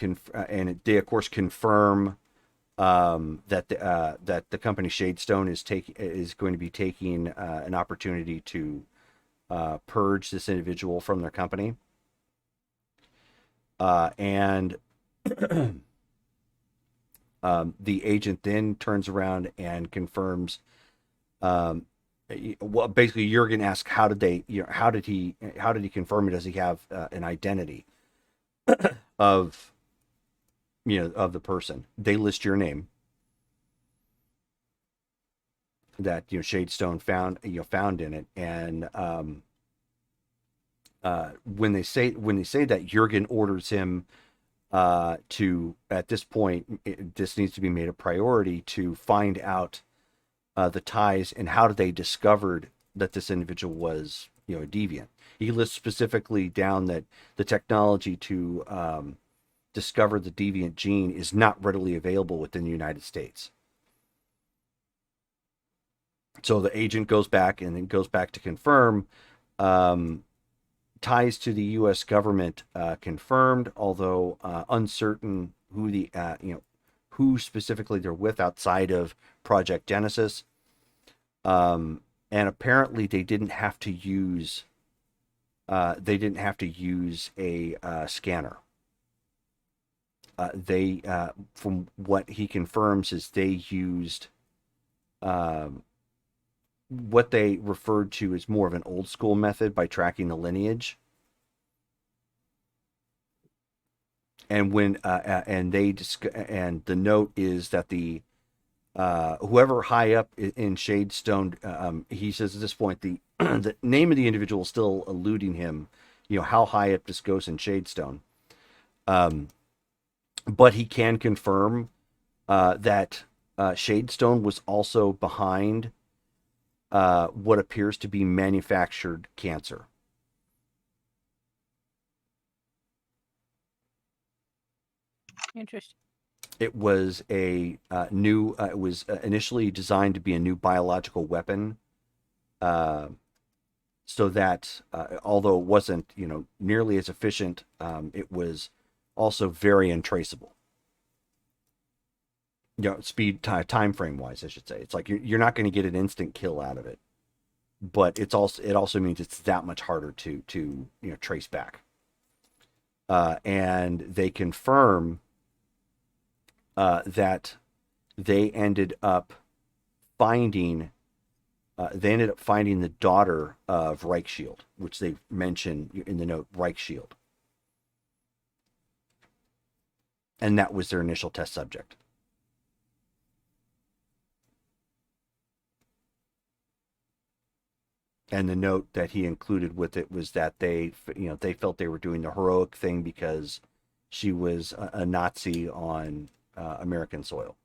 and they of course confirm that the company Shadestone is going to be taking an opportunity to purge this individual from their company. And the agent then turns around and confirms. Well, basically, Jurgen asks, "How did he confirm it? Does he have an identity of of the person?" They list your name that Shadestone found in it, and when they say that, Jurgen orders him to, at this point, this needs to be made a priority to find out the ties and how they discovered that this individual was a deviant. He lists specifically down that the technology to discover the deviant gene is not readily available within the United States. So the agent goes back to confirm ties to the U.S. government confirmed, although uncertain who who specifically they're with outside of Project Genesis. And apparently they didn't have to use a scanner. From what he confirms, is they used what they referred to as more of an old school method by tracking the lineage. And when and the note is that the whoever high up in Shadestone, he says at this point the the name of the individual is still eluding him. You know how high up this goes in Shadestone, but he can confirm that Shadestone was also behind what appears to be manufactured cancer.
Interesting.
It was a new. It was initially designed to be a new biological weapon, so that although it wasn't, nearly as efficient, it was also very untraceable. Speed time frame wise, I should say. It's like you're not going to get an instant kill out of it, but it also means it's that much harder to trace back. And they confirm that they ended up finding the daughter of Reichshield, which they mention in the note, Reichshield, and that was their initial test subject. And the note that he included with it was that they felt they were doing the heroic thing because she was a Nazi on American soil.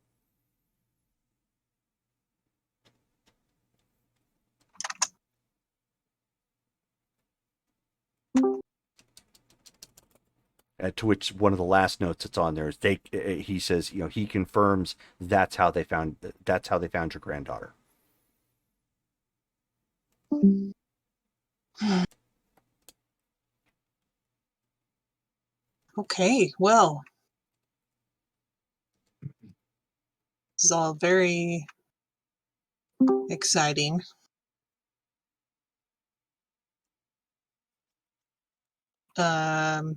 To which one of the last notes that's on there is he says, he confirms that's how they found your granddaughter.
Okay, well, this is all very exciting. Can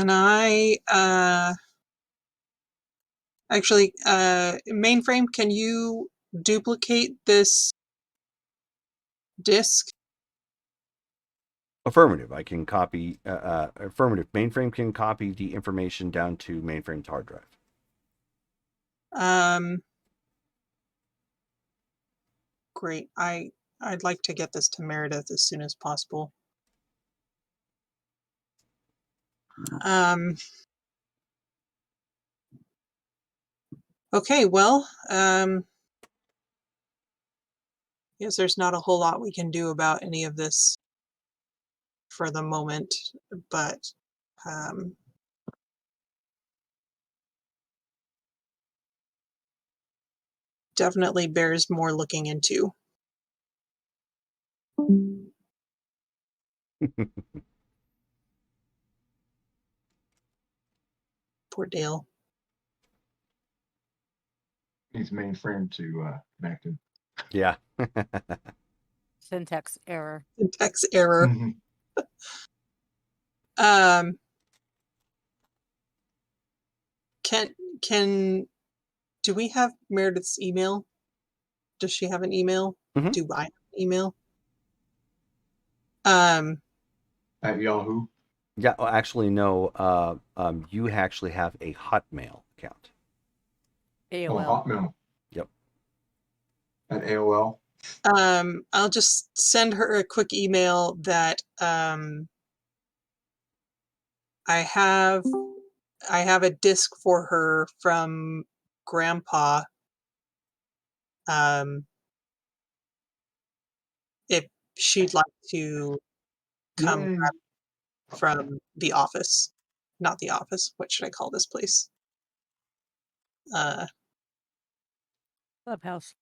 I actually mainframe, can you duplicate this disk?
Affirmative. I can copy. Affirmative. Mainframe can copy the information down to mainframe's hard drive.
Great. I'd like to get this to Meredith as soon as possible. Okay, well, yes, there's not a whole lot we can do about any of this for the moment, but definitely bears more looking into. Poor Dale.
Needs mainframe to connect him.
Yeah.
Syntax error.
Syntax error.
Mm-hmm.
Do we have Meredith's email? Does she have an email?
Mm-hmm.
Do I have an email?
At Yahoo.
Yeah. Well, actually, no. You actually have a Hotmail account.
AOL.
Oh, Hotmail.
Yep.
At AOL.
I'll just send her a quick email that I have a disk for her from Grandpa. If she'd like to come
Yay.
grab from the office. Not the office. What should I call this place?
Clubhouse.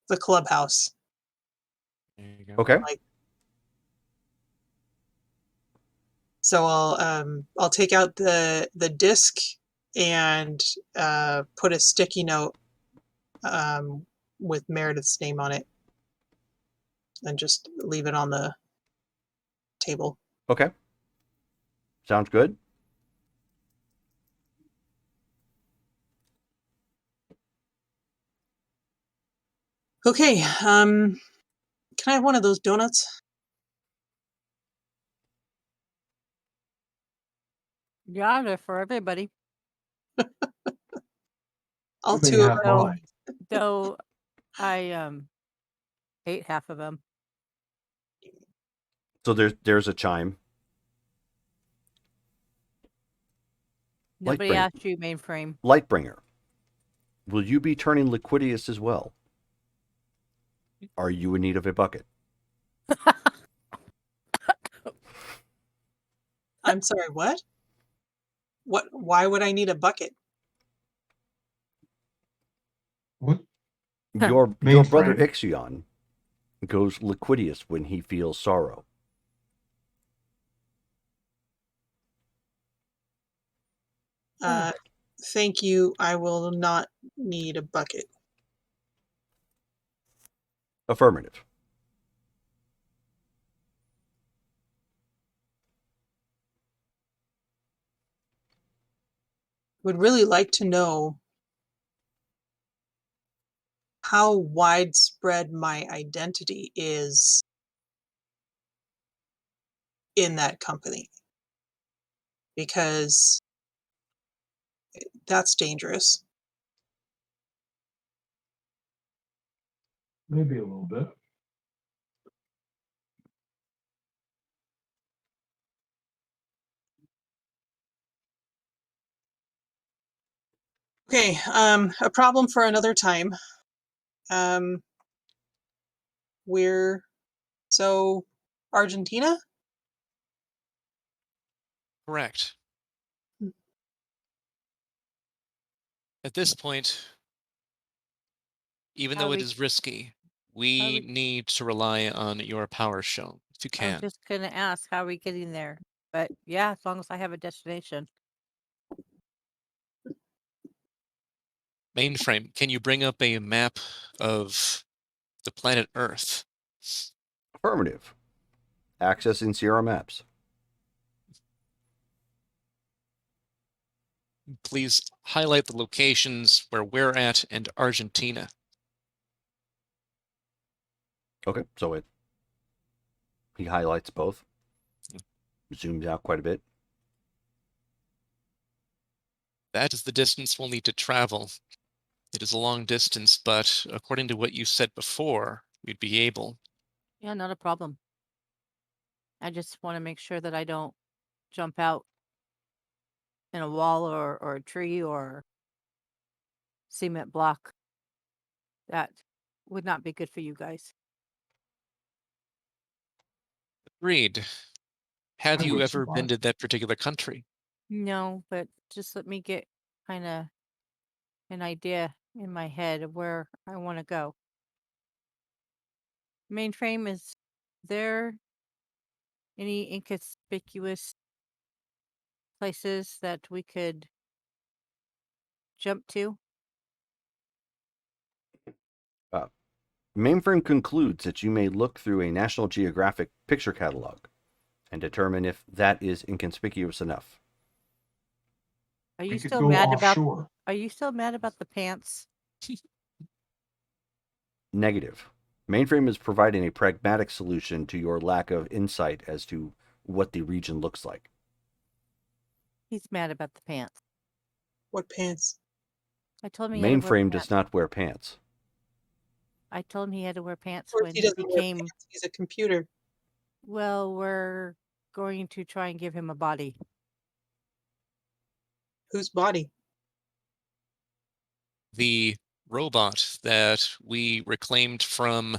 The clubhouse.
There you go.
Okay.
So I'll take out the disc and put a sticky note with Meredith's name on it, and just leave it on the table.
Okay. Sounds good.
Okay. Can I have one of those donuts?
Yeah, they're for everybody.
All
You may
two of
have
them.
So-
mine.
Though I ate half of them.
So there's a chime.
Nobody
Lightbringer.
asked you, mainframe.
Lightbringer. Will you be turning liquidious as well? Are you in need of a bucket?
I'm sorry, what? What? Why would I need a bucket?
What?
Your brother
Mainframe.
Ixion goes liquidious when he feels sorrow.
Thank you. I will not need a bucket.
Affirmative.
Would really like to know how widespread my identity is in that company, because that's dangerous.
Maybe a little bit.
Okay, a problem for another time. We're so Argentina?
Correct. At this point, even
How
though it
we-
is risky, we
we-
need to rely on your power show if you
I was
can.
just gonna ask, how are we getting there? But yeah, as long as I have a destination.
Mainframe, can you bring up a map of the planet Earth?
Affirmative. Accessing Sierra Maps.
Please highlight the locations where we're at and Argentina.
Okay, so he highlights both. Zooms out quite a bit.
That is the distance we'll need to travel. It is a long distance, but according to what you said before, we'd be able.
Yeah, not a problem. I just want to make sure that I don't jump out in a wall or a tree or cement block. That would not be good for you guys.
Agreed. Have
I
you
would
ever been
survive.
to that particular country?
No, but just let me get kind of an idea in my head of where I want to go. Mainframe, is there any inconspicuous places that we could jump to?
Mainframe concludes that you may look through a National Geographic picture catalog and determine if that is inconspicuous enough.
Are you
We could
still
go
mad about?
offshore.
Are you still mad about the pants?
Negative. Mainframe is providing a pragmatic solution to your lack of insight as to what the region looks like.
He's mad about the pants.
What pants?
I told him he had to wear
Mainframe
pants.
does not wear pants.
I told him he had to wear pants
Of course
when
he
he
doesn't wear
became.
pants. He's a computer.
Well, we're going to try and give him a body.
Whose body?
The robot that we reclaimed from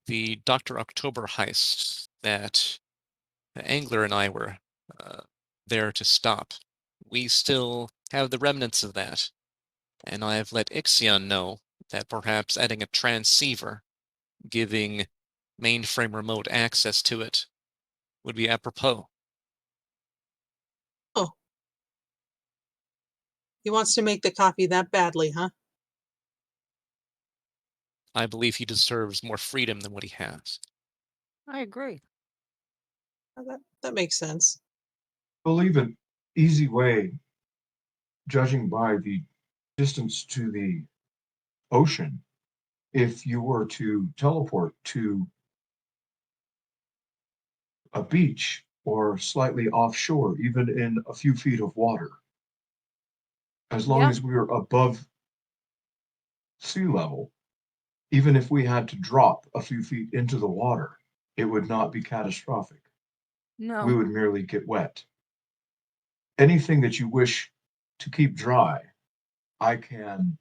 the Dr. October heist that Angler and I were there to stop. We still have the remnants of that, and I have let Ixion know that perhaps adding a transceiver, giving mainframe remote access to it, would be apropos.
Oh. He wants to make the coffee that badly, huh?
I believe he deserves more freedom than what he has.
I agree.
Oh, that makes sense.
Believe an easy way, judging by the distance to the ocean, if you were to teleport to a beach or slightly offshore, even in a few feet of water. As long
Yeah.
as we were above sea level, even if we had to drop a few feet into the water, it would not be catastrophic.
No.
We would merely get wet. Anything that you wish to keep dry, I can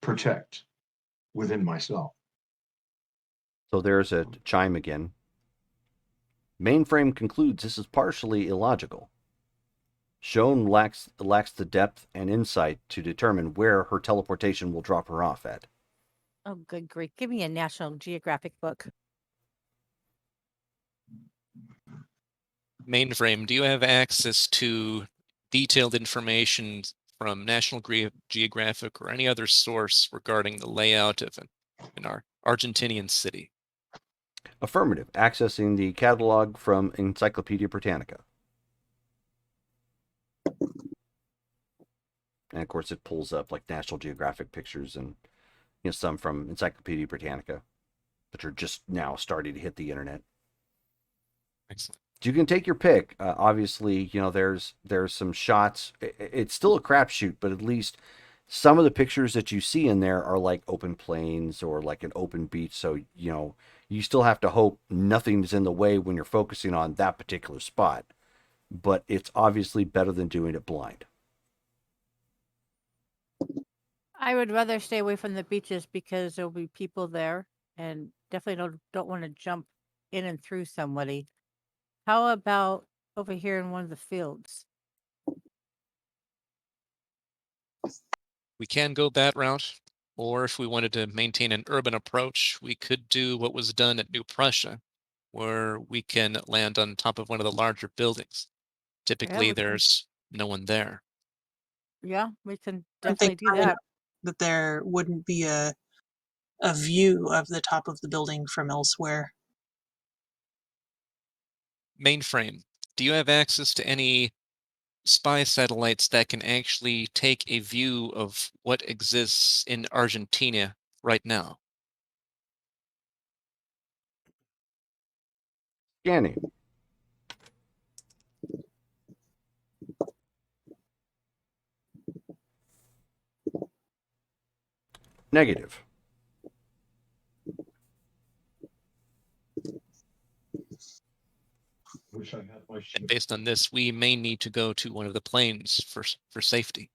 protect within myself.
So there's a chime again. Mainframe concludes this is partially illogical. Shown lacks the depth and insight to determine where her teleportation will drop her off at.
Oh, good grief. Give me a National Geographic book.
Mainframe, do you have access to detailed information from National Geographic or any other source regarding the layout of an Argentinian city?
Affirmative. Accessing the catalog from Encyclopedia Britannica. And of course, it pulls up like National Geographic pictures and some from Encyclopedia Britannica, which are just now starting to hit the internet.
Excellent.
You can take your pick. Obviously, there's some shots. It's still a crapshoot, but at least some of the pictures that you see in there are like open plains or like an open beach. So you still have to hope nothing's in the way when you're focusing on that particular spot. But it's obviously better than doing it blind.
I would rather stay away from the beaches because there'll be people there, and definitely don't want to jump in and through somebody. How about over here in one of the fields?
We can go that route, or if we wanted to maintain an urban approach, we could do what was done at New Prussia, where we can land on top of one of the larger buildings. Typically,
we can-
there's no one there.
Yeah, we can
I'm
definitely do
thinking
that.
that there wouldn't be a view of the top of the building from elsewhere.
Mainframe, do you have access to any spy satellites that can actually take a view of what exists in Argentina right now?
Scanning. Negative.
Wish I had my
And
ship.
based on this, we may need to go to one of the planes for safety.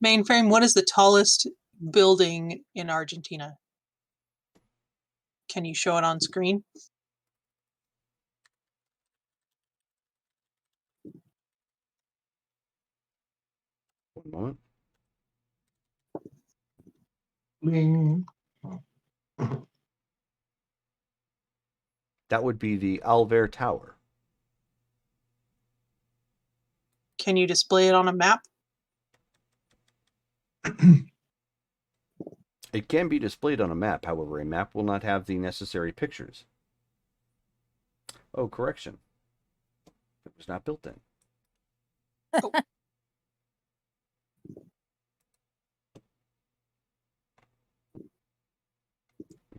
Mainframe, what is the tallest building in Argentina? Can you show it on screen?
One moment.
Bling.
That would be the Alver Tower.
Can you display it on a map?
It can be displayed on a map, however, a map will not have the necessary pictures. Oh, correction. It was not built in.
Oh.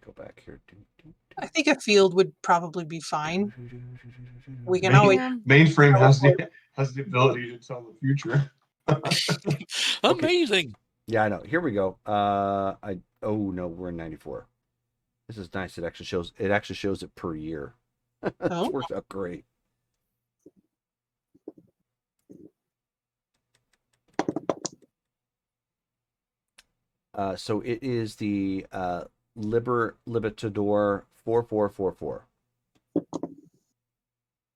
Go back here.
I think a field would probably be fine. We can always
Mainframe has the ability to tell the future.
Amazing.
Yeah, I know. Here we go. Oh no, we're in 94. This is nice. It actually shows it per year.
Oh.
It works out great. So it is the Libertador 4444.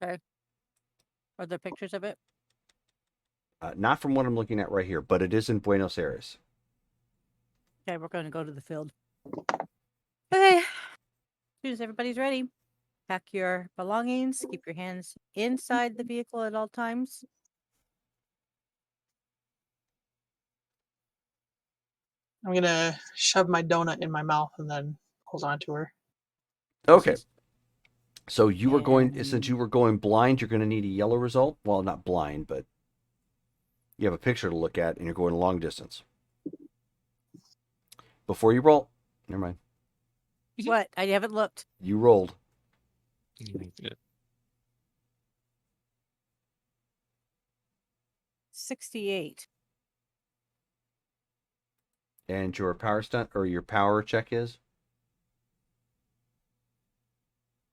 Are there pictures of it?
Not from what I'm looking at right here, but it is in Buenos Aires.
Okay, we're going to go to the field. Okay. As soon as everybody's ready, pack your belongings, keep your hands inside the vehicle at all times.
I'm gonna shove my donut in my mouth and then hold on to her.
Okay. So you were going, since you were going blind, you're going to need a yellow result. Well, not blind, but you have a picture to look at and you're going a long distance. Before you roll, never mind.
What? I haven't looked.
You rolled.
68.
And your power stunt or your power check is?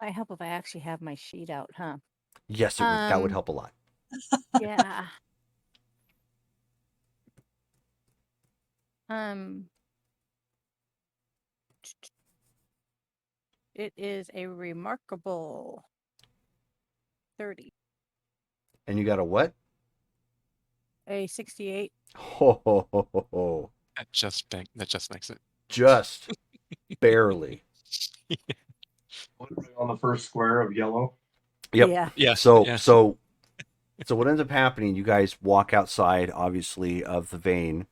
I hope if I actually have my sheet out, huh?
Yes, that would help a lot.
Yeah. Um, it is a remarkable 30.
And you got a what?
A 68.
Ho, ho, ho, ho, ho.
That just makes it.
Just barely.
Literally on the first square of yellow.
Yep.
Yeah.
Yes.
So
yeah.
so what ends up happening? You guys walk outside, obviously, of the vein,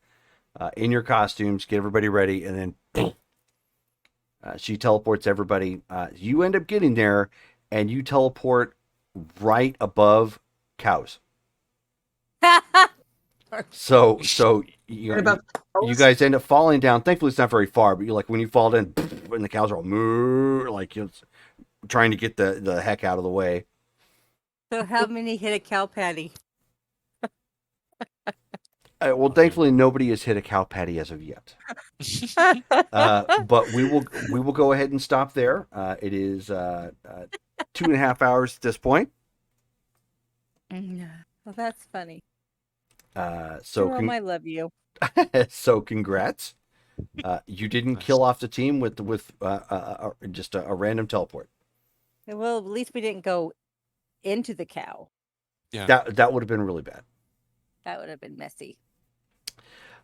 in your costumes, get everybody ready, and then she teleports everybody. You end up getting there, and you teleport right above cows. So you
What about
you guys end up falling down. Thankfully, it's not very far, but you're like when you fall in, and the cows are all moo, like you're trying to get the heck out of the way.
So how many hit a cow patty?
Well, thankfully, nobody has hit a cow patty as of yet. But we will go ahead and stop there. It is 2.5 hours at this point.
Well, that's funny.
So
Jerome, I love you.
so congrats. You didn't
Nice.
kill off the team with just a random teleport.
Well, at least we didn't go into the cow.
Yeah.
That would have been really bad.
That would have been messy.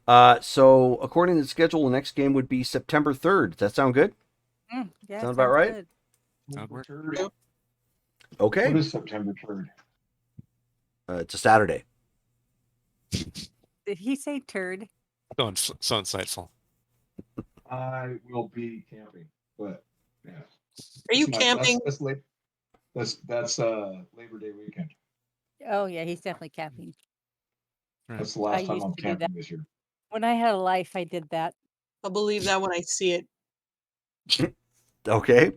So according to the schedule, the next game would be September 3rd. Does that sound good?
Yeah,
Sound about right?
good.
That would work.
Okay.
What is September 3rd?
It's a Saturday.
Did he say turd?
So insightful.
I will be camping, but yeah.
Are you camping?
That's Labor Day weekend.
Oh, yeah, he's definitely camping.
That's the last
I
time
used
I'm
to do
camping
that.
this year.
When I had a life, I did that.
I'll believe that when I see it.
Okay.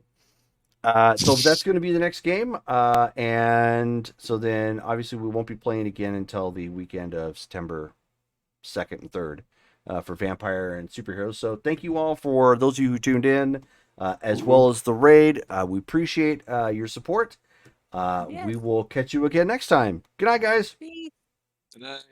So that's going to be the next game. And so then obviously we won't be playing again until the weekend of September 2nd and 3rd for Vampire and Superheroes. So thank you all for those of you who tuned in, as well as the raid. We appreciate your support.
Yes.
We will catch you again next time. Good night, guys.
Peace.
Good night.